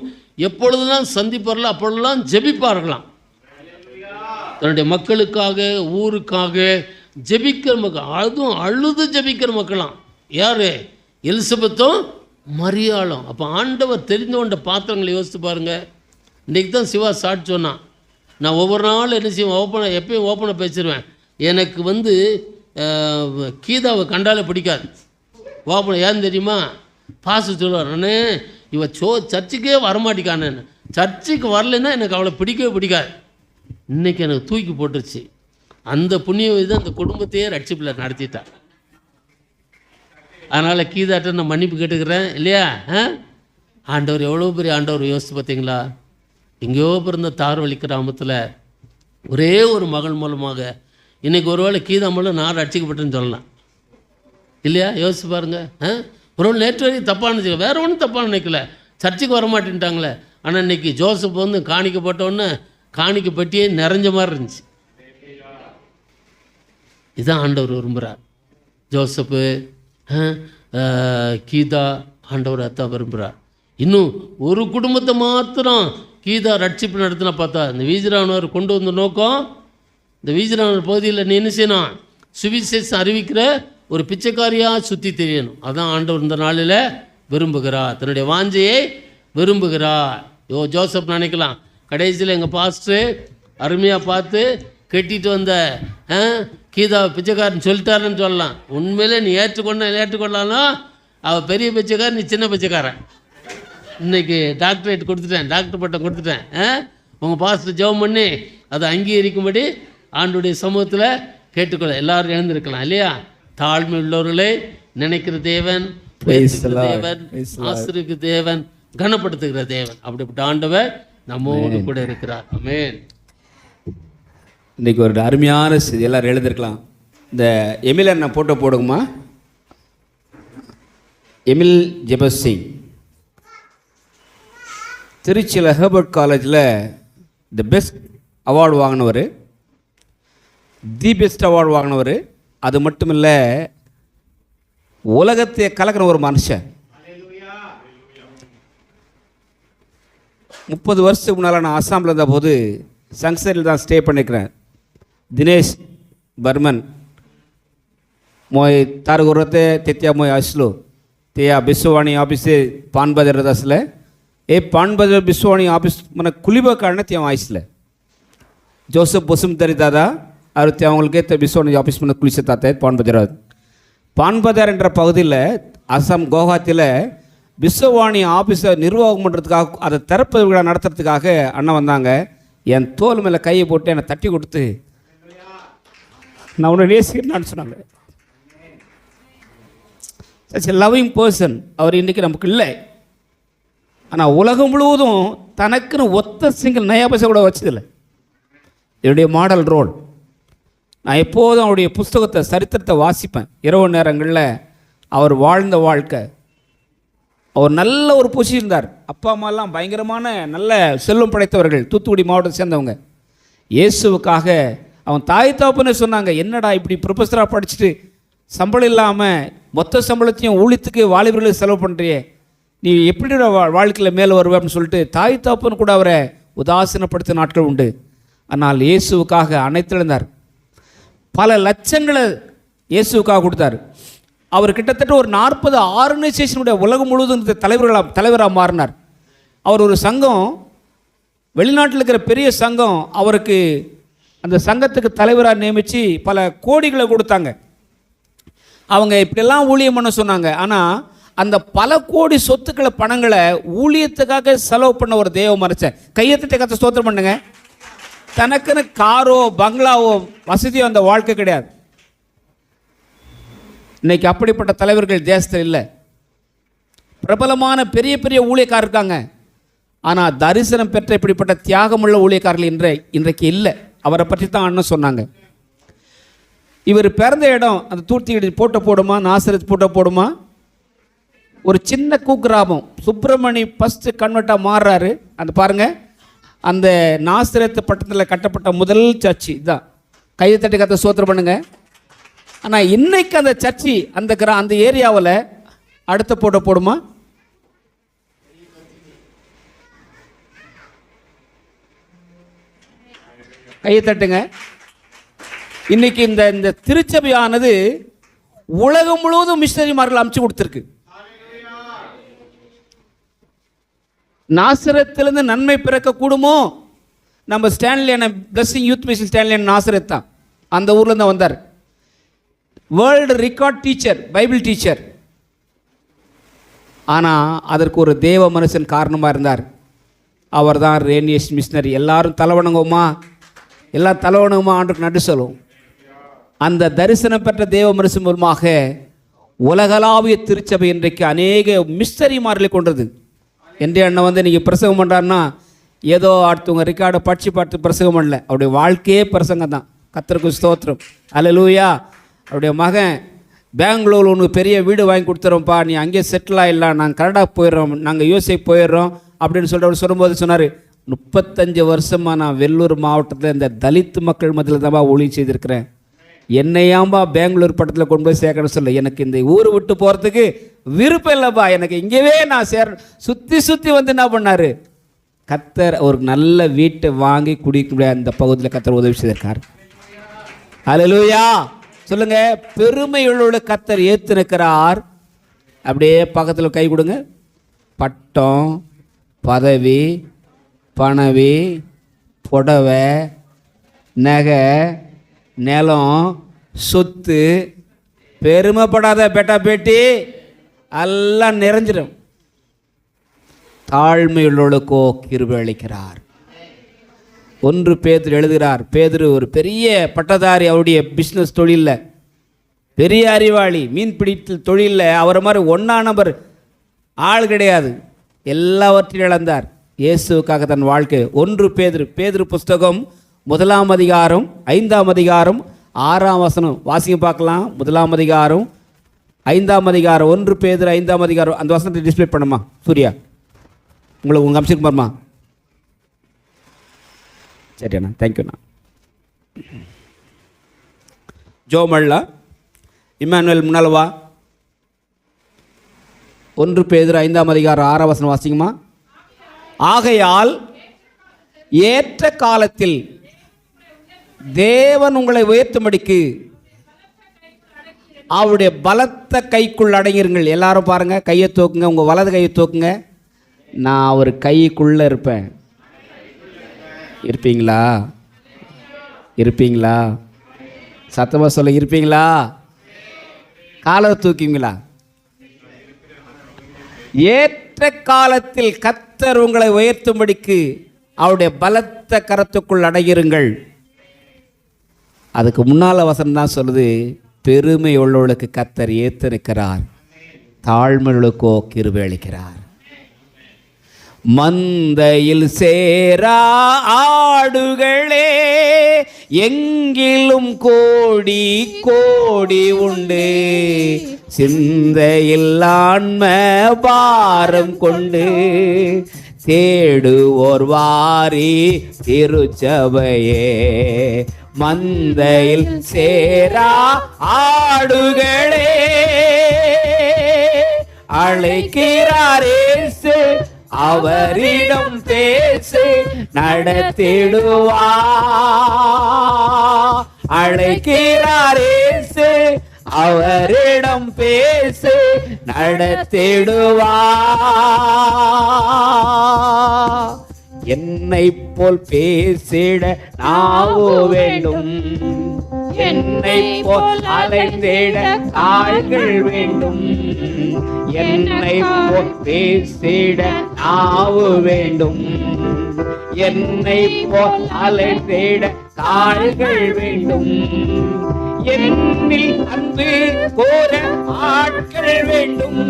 Speaker 1: எப்பொழுதெல்லாம் சந்திப்பார்களோ அப்பொழுதெல்லாம் ஜெபிப்பார்களாம். தன்னுடைய மக்களுக்காக, ஊருக்காக ஜெபிக்கிற மக்கள், அதுவும் அழுது ஜெபிக்கிற மக்களாம். யார்? எலிசபெத்தும் மரியாளும். அப்போ ஆண்டவர் தெரிந்து கொண்ட பாத்திரங்களை யோசித்து பாருங்கள். இன்றைக்கி தான் சிவா சாட் சொன்னான், நான் ஒவ்வொரு நாள் என்ன செய்வேன், எப்பயும் ஓப்பனாக பேசிடுவேன். எனக்கு கீதாவை கண்டாலே பிடிக்காது. ஓப்பனாக ஏன்னு தெரியுமா, பாச சொல்லுவார், அண்ணே இவ சர்ச்சுக்கே வரமாட்டிக்கானே, சர்ச்சுக்கு வரலைன்னா எனக்கு அவளை பிடிக்கவே பிடிக்காது. இன்றைக்கி எனக்கு தூக்கி போட்டுருச்சு. அந்த புண்ணியம் இது அந்த குடும்பத்தையே ரட்சிப்பில் நடத்திட்டார். அதனால் கீதாட்ட நான் மன்னிப்பு கேட்டுக்கிறேன் இல்லையா. ஆண்டவர் எவ்வளோ பெரிய ஆண்டவர் யோசித்து பார்த்தீங்களா? எங்கேயோ பிறந்த தார்வழி கிராமத்தில் ஒரே ஒரு மகள் மூலமாக இன்றைக்கி ஒருவேளை கீதா மூலம் நான் ரட்சிக்கப்பட்டேன்னு சொல்லலாம் இல்லையா? யோசிச்சு பாருங்கள். ஒரு நேற்று வரைக்கும் தப்பாக நினச்சிக்க, வேறு ஒன்றும் தப்பாக நினைக்கல, சர்ச்சுக்கு வரமாட்டேன்ட்டாங்களே. ஆனால் இன்றைக்கி ஜோசப் வந்து காணிக்கப்பட்டோன்னு காணிக்க பெட்டியே நிறைஞ்ச மாதிரி இருந்துச்சு. இதுதான் ஆண்டவர் விரும்புகிறார். ஜோசப்பு, கீதா ஆண்டவர் அதான் விரும்புகிறார். இன்னும் ஒரு குடும்பத்தை மாத்திரம் கீதா ரட்சிப்பு நடத்தினா பார்த்தா இந்த வீஜரானவர் கொண்டு வந்த நோக்கம், இந்த வீஜரானவர் பகுதியில் நீ என்ன செய்யணும்? சுவிசேஷம் அறிவிக்கிற ஒரு பிச்சைக்காரியாக சுற்றி தெரியணும். அதான் ஆண்டவர் இந்த நாளில் விரும்புகிறார், தன்னுடைய வாஞ்சையை விரும்புகிறார். ஜோசப் நினைக்கலாம், கடைசியில் எங்கள் பாஸ்டர் அருமையாக பார்த்து கட்டிட்டு வந்த கீதா பிச்சைக்காரன் சொல்லிட்டாருன்னு சொல்லலாம். உண்மையிலே நீ ஏற்றுக்கொள்ளலாம், அவள் பெரிய பிச்சைக்காரன், நீ சின்ன பிச்சைக்காரன். இன்றைக்கி டாக்டரேட் கொடுத்துட்டேன், டாக்டர் பட்டம் கொடுத்துட்டேன். உங்கள் பாஸ்டர் ஜெபம் பண்ணி அதை அங்கீகரிக்கும்படி ஆண்டுடைய சமூகத்தில் கேட்டுக்கொள்ள எல்லாரும் எழுந்திருக்கலாம் இல்லையா? தாழ்மை உள்ளவர்களை நினைக்கிற தேவன், தேவன் ஆசிரியருக்கு தேவன், கனப்படுத்துகிற தேவன். அப்படிப்பட்ட ஆண்டவர் நம்மோடு கூட இருக்கிறார். ஆமென்.
Speaker 2: இன்றைக்கி ஒரு அருமையான செய்தி, எல்லோரும் எழுதிருக்கலாம். இந்த எமில் அண்ணா போட்டோ போடுங்கம்மா. எமில் ஜெபஸ் சிங் திருச்சியில் ஹெர்பர்ட் காலேஜில் தி பெஸ்ட் அவார்டு வாங்கினவர், தி பெஸ்ட் அவார்டு வாங்கினவர். அது மட்டும் இல்லை, உலகத்தை கலக்கிற ஒரு மனுஷன். 30 வருஷத்துக்கு முன்னால் நான் அஸ்ஸாமில் இருந்தபோது சங்சரில் தான் ஸ்டே பண்ணிக்கிறேன். தினேஷ் பர்மன் मोय तार गोरते तेत्या मोय आसलो त्या बिस्वाणी ऑफिस पान बाजार आसले ए पान बाजार बिस्वाणी ऑफिस मन कुलिबा कारण त्या आसले जोसेफ बसुमतारी दादा और त्या बिस्वाणी ऑफिस मन कुलिसताते पान बाजार என்ற பகுதியில் அசாம் குவஹாத்தியில் விஸ்வவாணி ஆஃபீஸை நிர்வாகம் பண்ணுறதுக்காக அதை திறப்பு விழா நடத்துறதுக்காக அண்ணன் வந்தாங்க. என் தோல் மேலே கையை போட்டு என்னை தட்டி கொடுத்து நான் உன்னை நேசிக்கிறேன்னு சொன்னாங்க. Such a loving person. அவர் இன்றைக்கி நமக்கு இல்லை. ஆனால் உலகம் முழுவதும் தனக்குன்னு ஒத்த சிங்கிள் நயா பைசா கூட வச்சதில்லை. என்னுடைய மாடல் ரோல். நான் எப்போதும் அவருடைய புஸ்தகத்தை சரித்திரத்தை வாசிப்பேன் இரவு நேரங்களில். அவர் வாழ்ந்த வாழ்க்கை, அவர் நல்ல ஒரு பொசிஷன் இருந்தார். அப்பா அம்மாலாம் பயங்கரமான நல்ல செல்வம் படைத்தவர்கள், தூத்துக்குடி மாவட்டத்தை சேர்ந்தவங்க. இயேசுவுக்காக அவன் தாய் தகப்பனே சொன்னாங்க, என்னடா இப்படி ப்ரொஃபஸராக படிச்சுட்டு சம்பளம் இல்லாமல் மொத்த சம்பளத்தையும் ஊழியத்துக்கு வாலிபர்களுக்கு செலவு பண்ணுறியே, நீ எப்படி வாழ்க்கையில் மேலே வருவே அப்படின்னு சொல்லிட்டு தாய் தகப்பன் கூட அவரை உதாசீனப்படுத்த நாட்கள் உண்டு. ஆனால் இயேசுவுக்காக அனைத்திழந்தார். பல லட்சங்களை இயேசுவுக்காக கொடுத்தார். அவர் கிட்டத்தட்ட ஒரு 40 ஆர்கனைசேஷனுடைய உலகம் முழுவதும் தலைவராக மாறினார். அவர் ஒரு சங்கம், வெளிநாட்டில் இருக்கிற பெரிய சங்கம் அவருக்கு அந்த சங்கத்துக்கு தலைவராக நியமித்து பல கோடிகளை கொடுத்தாங்க. அவங்க இப்படியெல்லாம் ஊழியம் பண்ண சொன்னாங்க. ஆனால் அந்த பல கோடி சொத்துக்களை பணங்களை ஊழியத்துக்காக செலவு பண்ண ஒரு தேவ மனுஷன். கையெழுத்து கற்று ஸ்தோத்திரம் பண்ணுங்க. தனக்குன்னு காரோ பங்களாவோ வசதியோ அந்த வாழ்க்கை கிடையாது. இன்னைக்கு அப்படிப்பட்ட தலைவர்கள் தேசத்தில் இல்லை. பிரபலமான பெரிய பெரிய ஊழியக்காரர் இருக்காங்க. ஆனால் தரிசனம் பெற்ற இப்படிப்பட்ட தியாகமுள்ள ஊழியக்காரர்கள் இன்றைக்கு இல்லை. அவரை பற்றி தான் அண்ணன் சொன்னாங்க. இவர் பிறந்த இடம் அந்த தூர்த்தி போட்டோ போடுமா, நாசரத் போட்டோ போடுமா, ஒரு சின்ன குக்கிராமம். சுப்பிரமணி ஃபஸ்ட்டு கன்வெர்ட்டாக மாறுறாரு. அந்த பாருங்கள், அந்த நாசரத்து பட்டணத்தில் கட்டப்பட்ட முதல் சர்ச்சு இதுதான். கையை தட்டி கத்த சோத்திரம் பண்ணுங்க. ஆனால் இன்னைக்கு அந்த சர்ச்சு அந்த ஏரியாவில் அடுத்த போட்டோ போடுமா, கையை தட்டுங்க. இன்னைக்கு இந்த திருச்சபையானது உலகம் முழுவதும் மிஷனரிமார்கள் அமைச்சு கொடுத்துருக்கு. நாசரத்திலிருந்து நன்மை பிறக்க கூடுமோ? நம்ம ஸ்டான்லியான பிளஸிங் யூத் மிஷன் ஸ்டான்லியன் நாசரத் தான். அந்த ஊர்லேருந்து வந்தார். World record teacher, Bible teacher. ஆனால் அதற்கு ஒரு தேவ மனுஷன் காரணமாக இருந்தார். அவர் தான் ரேனியஸ் மிஷனரி. எல்லாரும் தலைவணங்குமா, எல்லாம் தலைவணங்குமா, ஆண்டுக்கு நடு சொல்லுவோம். அந்த தரிசனம் பெற்ற தேவ மனுஷன் மூலமாக உலகளாவிய திருச்சபை இன்றைக்கு அநேக மிஷனரிமார்களை கொண்டது. என் அண்ணன் வந்து இன்றைக்கி பிரசங்கம் பண்ணுறாருன்னா ஏதோ அடுத்தவங்க ரெக்கார்டை படித்து பார்த்து பிரசங்கம் பண்ணல, அவருடைய வாழ்க்கையே பிரசங்கம் தான். கர்த்தருக்கு ஸ்தோத்திரம், அல்லேலூயா. அவருடைய மகன் பெங்களூர் உனக்கு பெரிய வீடு வாங்கி கொடுத்துறோம்ப்பா, நீ அங்கேயே செட்டில் ஆகிடலாம், நாங்கள் கனடா போயிடுறோம், நாங்கள் யூஎஸ்ஏ போயிடுறோம் அப்படின்னு சொல்லிட்டு அவர் சொல்லும்போது சொன்னார், 35 வருஷமாக நான் வெள்ளூர் மாவட்டத்தில் இந்த தலித்து மக்கள் மத்தியில் தான் ஊழியம் செய்திருக்கிறேன், என்னையாம்பா பெங்களூர் பட்டத்தில் கொண்டு போய் சேர்க்கணும்னு சொல்ல, எனக்கு இந்த ஊர் விட்டு போகிறதுக்கு விருப்பம் இல்லைப்பா, எனக்கு இங்கேயே நான் சுற்றி வந்து என்ன பண்ணார், கர்த்தர் ஒரு நல்ல வீட்டை வாங்கி குடிக்க முடியாது அந்த பகுதியில் கர்த்தர் உதவி செய்திருக்கார். அல்லேலூயா சொல்லுங்க. பெருமையுள்ள கர்த்தர் ஏத்து நிற்கிறார். அப்படியே பக்கத்தில் கை கொடுங்க. பட்டம், பதவி, பணவி, புடவை, நகை, நிலம், சொத்து, பெருமைப்படாத பேட்டா பேட்டி எல்லாம் நிறைஞ்சிடும். தாழ்மையுள்ளவளுக்கோ கிருபை அளிக்கிறார். 1 பேதுரு எழுதுகிறார். பேதுரு ஒரு பெரிய பட்டதாரி, அவருடைய பிஸ்னஸ் தொழிலில் பெரிய அறிவாளி, மீன் பிடித்தல் தொழிலில் அவரை மாதிரி 1ஆம் நம்பர் ஆள் கிடையாது, எல்லாவற்றையும் இழந்தார் இயேசுவுக்காக தன் வாழ்க்கை. 1 பேதுரு புஸ்தகம் 1ஆம் அதிகாரம் 5ஆம் அதிகாரம் 6ஆம் வசனம் வாசிக்க பார்க்கலாம். 1ஆம் அதிகாரம் 5ஆம் அதிகாரம் 1 பேதுரு 5ஆம் அதிகாரம். அந்த வசனத்தை டிஸ்பிளே பண்ணுமா சூர்யா, உங்களுக்கு உங்கள் அம்சிக்கு பாருமா. சரிண்ணா, தேங்க்யூண்ணா. ஜோமல்லா இம்மானுவேல் முன்னாள் வா. 1 பேதுரு 5ஆம் அதிகாரம் 6ஆம் வசனம் வாசிக்குமா. ஆகையால் ஏற்ற காலத்தில் தேவன் உங்களை உயர்த்தும்படிக்கு அவருடைய பலத்த கைக்குள் அடங்கிருங்கள். எல்லாரும் பாருங்க, கையை தூக்குங்க, உங்கள் வலது கையை தூக்குங்க. நான் அவர் கைக்குள்ளே இருப்பேன். இருப்பீங்களா? இருப்பீங்களா? சத்தமாக சொல்ல, இருப்பீங்களா? காலை தூக்குவீங்களா? ஏற்ற காலத்தில் கர்த்தர் உங்களை உயர்த்தும்படிக்கு அவருடைய பலத்த கரத்துக்குள் அடங்கிருங்கள். அதுக்கு முன்னால் வசனம் தான் சொல்லுது, பெருமை உள்ளவர்களுக்கு கர்த்தர் ஏத்து நிற்கிறார், தாழ்மையுள்ளவர்களுக்கோ கிருபை அளிக்கிறார். மந்தையில் சேரா ஆடுகளே எங்கிலும் கோடி கோடி உண்டு, சிந்தையில் ஆன்ம பாரம் கொண்டு தேடுவோர் வாரி திருச்சபையே. மந்தையில் சேரா ஆடுகளே அழைக்கிறாரேசு, அவரிடம் பேசு நடத்திடுவா. அழைக்கிறாரேசு, அவரிடம் பேசு நடத்திடுவா. என்னை போல் பேசிட நாவோ வேண்டும், என்னை போல் அலைந்திட கால்கள் வேண்டும், என்னை போல் பேசிட நாவு வேண்டும், என்னை போல் அலைந்திட கால்கள் வேண்டும், என்னில் அன்பு கோர ஆட்கள் வேண்டும்,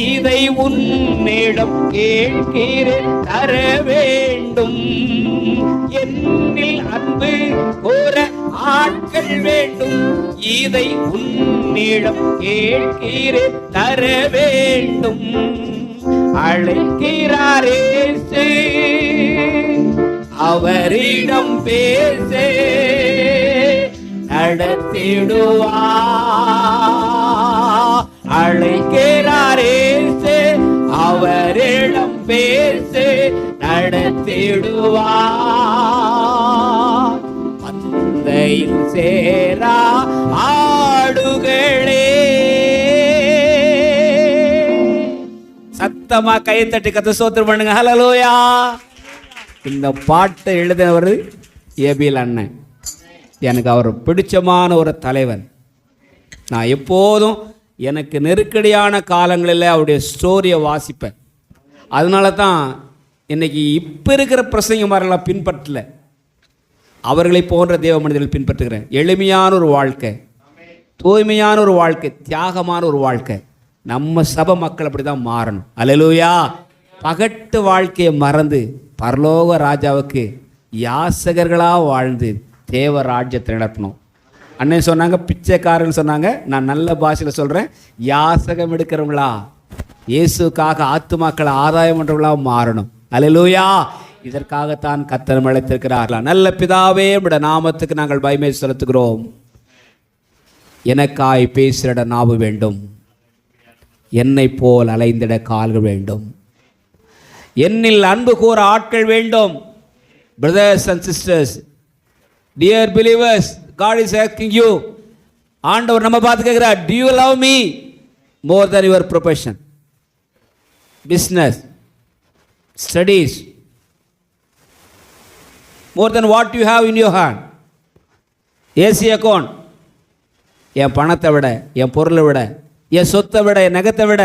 Speaker 2: இதை உன்னிடம் கேட்கிறேன் தர வேண்டும். என்னில் அன்பு கோர ஆட்கள் வேண்டும், இதை உன்னிடம் கேட்கிறேன் தர வேண்டும். அழைக்கிறாரேசு, அவரிடம் பேசே நடத்திடுவா. அழைக்கிறாரேசு, அவரிடம் பேசு நடத்திடுவா. மந்தையில் சேரா ஆடுகளே. சத்தமா கையை தட்டி கத்த சோத்திரம் பண்ணுங்க. ஹல்லேலூயா. இந்த பாட்டை எழுதினவர் ஏபிஎல் அண்ணன். எனக்கு அவர் பிடிச்சமான ஒரு தலைவன். நான் எப்போதும் எனக்கு நெருக்கடியான காலங்களில் அவருடைய ஸ்டோரியை வாசிப்பேன். அதனால தான் இன்றைக்கி இப்போ இருக்கிற பிரசங்கமாரெல்லாம் பின்பற்றல, அவர்களை போன்ற தேவ மனிதர்கள் பின்பற்றுகிறேன். எளிமையான ஒரு வாழ்க்கை, தூய்மையான ஒரு வாழ்க்கை, தியாகமான ஒரு வாழ்க்கை. நம்ம சபை மக்கள் அப்படி தான் மாறணும். அல்லேலூயா. பகட்டு வாழ்க்கையை மறந்து பரலோக ராஜாவுக்கு யாசகர்களாக வாழ்ந்து தேவ ராஜ்யத்தை நடத்தணும். அண்ணன் சொன்னாங்க, பிச்சைக்காரன்னு சொன்னாங்க. நான் நல்ல பாஷையில் சொல்கிறேன், யாசகம் எடுக்கிறவங்களா, இயேசுக்காக ஆத்துமாக்களை ஆதாயம் பண்ணுறவங்களா மாறணும். அல்லேலூயா. இதற்காகத்தான் கர்த்தர் அழைத்திருக்கிறார்களா. நல்ல பிதாவே, உம்முடைய நாமத்துக்கு நாங்கள் மகிமை செலுத்துகிறோம். எனக்காய் பேசுகிற நாவு வேண்டும், என்னை போல் அலைந்திட கால்கள் வேண்டும், என்னில் அன்பு கூற ஆட்கள் வேண்டும். Brothers and sisters, dear believers, God is asking you. ஆண்டவர் நம்ம பார்த்து கேட்கிறார், do you love me more than your profession, business, studies, more than what you have in your hand? AC account, என் பணத்தை விட, என் பொருளை விட, என் சொத்தை விட, என் நகத்தை விட,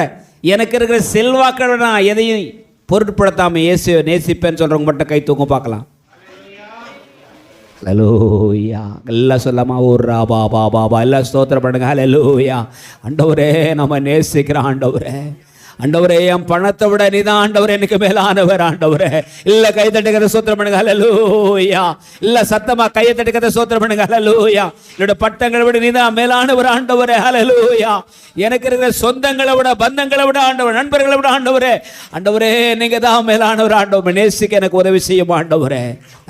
Speaker 2: எனக்கு இருக்கிற செல்வாக்களை விட நான் எதையும் பொருட்படுத்தாமல் இயேசுவை நேசிப்பேன்னு சொல்கிறவங்க மட்டும் கை தூங்க பார்க்கலாம். ஹல்லேலூயா. எல்லாம் சொல்லாமா, ஒரு ராபா பாபா பா எல்லாம் ஸ்தோத்திரம் பண்ணுங்க. ஹல்லேலூயா. ஆண்டவரே, நம்ம நேசிக்கிற ஆண்டவரே, ஆண்டவரே, என் பணத்தை விட நீதான் ஆண்டவரே எனக்கு மேலானவர். ஆண்டவரே, இல்லை கை தட்டுக்கிறத சோத்திரம் பண்ணுங்க. ஹல்லேலூயா. இல்லை சத்தமா கையை தட்டுக்கிறத சோத்திரம் பண்ணுங்க. ஹல்லேலூயா. என்னோட பட்டங்களை விட நீதான் மேலானவர் ஆண்டவரே. ஹல்லேலூயா. எனக்கு இருக்கிற சொந்தங்களை விட, பந்தங்களை விட, ஆண்டவர் நண்பர்களை விட, ஆண்டவரே, ஆண்டவரே, நீங்க தான் மேலானவர். ஆண்டவர் நேசிக்க எனக்கு உதவி செய்யும் ஆண்டவரே.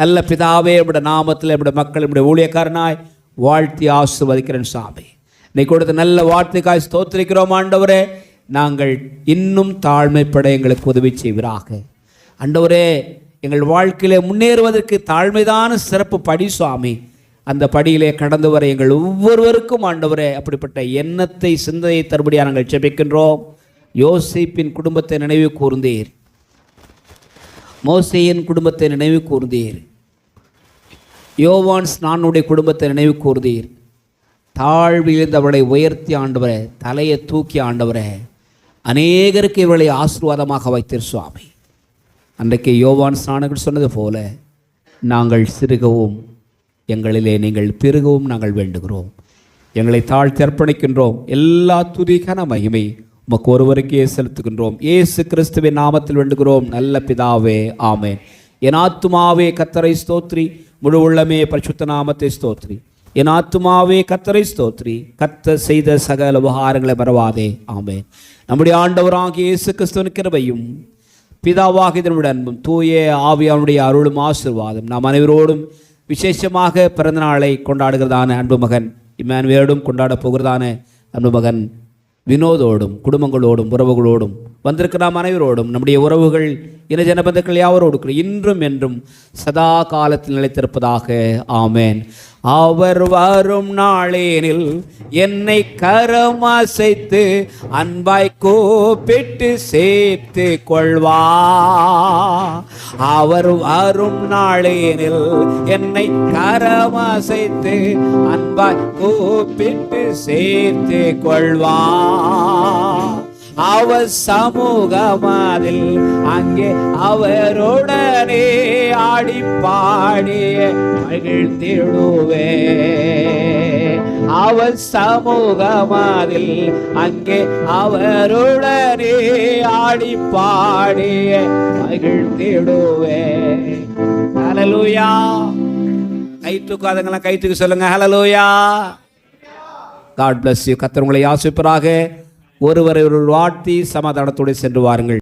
Speaker 2: நல்ல பிதாவே, நம்முடைய நாமத்தில் நம்முடைய மக்கள், நம்முடைய ஊழியக்காரனாய் வாழ்த்தி ஆசீர்வதிக்கிறேன் சாமி. இன்னைக்கு கொடுத்த நல்ல வார்த்தைக்காய் ஸ்தோத்திரிக்கிறோம் ஆண்டவரே. நாங்கள் இன்னும் தாழ்மைப்பட எங்களுக்கு உதவி செய்வீராக ஆண்டவரே. எங்கள் வாழ்க்கையிலே முன்னேறுவதற்கு தாழ்மைதான சிறப்பு படி சுவாமி. அந்த படியிலே கடந்து வர எங்கள் ஒவ்வொருவருக்கும் ஆண்டவரே அப்படிப்பட்ட எண்ணத்தை, சிந்தனையை தருபடியாக நாங்கள் ஜெபிக்கின்றோம். யோசேப்பின் குடும்பத்தை நினைவு கூர்ந்தீர், மோசேயின் குடும்பத்தை நினைவு கூர்ந்தீர், யோவான் ஸ்நானுடைய குடும்பத்தை நினைவு கூர்ந்தீர். தாழ்விலிருந்தவளை உயர்த்தி ஆண்டவரே, தலையை தூக்கி ஆண்டவரே, அநேகருக்கு இவளை ஆசீர்வாதமாக வைத்தீர் சுவாமி. அன்றைக்கு யோவான் ஸ்நானகர் சொன்னது போல நாங்கள் சிறுகவும் எங்களிலே நீங்கள் பெருகவும் நாங்கள் வேண்டுகிறோம். எங்களை தாழ்த்தி அர்ப்பணிக்கின்றோம். எல்லா துதிக்கான மகிமை உமக்கு ஒருவருக்கே செலுத்துகின்றோம். இயேசு கிறிஸ்துவின் நாமத்தில் வேண்டுகிறோம் நல்ல பிதாவே, ஆமென். என் ஆத்துமாவே கர்த்தரை ஸ்தோத்ரி, முழு உள்ளமே பரிசுத்த நாமத்தை ஸ்தோத்ரி. என் ஆத்துமாவே கர்த்தரை ஸ்தோத்ரி, கர்த்தர் செய்த சகல உபகாரங்களை மறவாதே, ஆமென். நம்முடைய ஆண்டவராகிய இயேசு கிறிஸ்துவின் கிருபையும் பிதாவாகிய நம்முடைய அன்பும் தூய ஆவியானுடைய அருளும் ஆசீர்வாதம் நாம் அனைவரோடும், விசேஷமாக பிறந்த நாளை கொண்டாடுகிறதான அன்பு மகன் இம்மானுவேலோடும் கொண்டாட போகிறதான அன்பு மகன் வினோதோடும், குடும்பங்களோடும், உறவுகளோடும் வந்திருக்கிற நாம் அனைவரோடும், நம்முடைய உறவுகள், இன ஜனபந்துக்கள் யாவரோடு இன்றும் என்றும் சதா காலத்தில் நிலைத்திருப்பதாக, ஆமேன். அவர் வரும் நாளேனில் என்னை கரமசைத்து அன்பாய் கூப்பிட்டு சேர்த்து கொள்வா. அவர் வரும் நாளேனில் என்னை கரமசைத்து அன்பாய் கூப்பிட்டு சேர்த்து கொள்வா. அவர் சமூகமதில் அங்கே அவருடனே ஆடி பாடிய மகிழ்ந்திடுவே. அவர் சமூகமதில் அங்கே அவருடனே ஆடி பாடிய மகிழ்ந்திடுவே. ஹல்லேலூயா. கை தூக்காதங்களா கை தூக்கி சொல்லுங்க. ஹல்லேலூயா. God bless you. கர்த்தர் உங்களை ஆசீர்வதிப்பாராக. ஒருவரை ஒரு வாழ்த்தி சமாதானத்தோடு சென்று வாருங்கள்.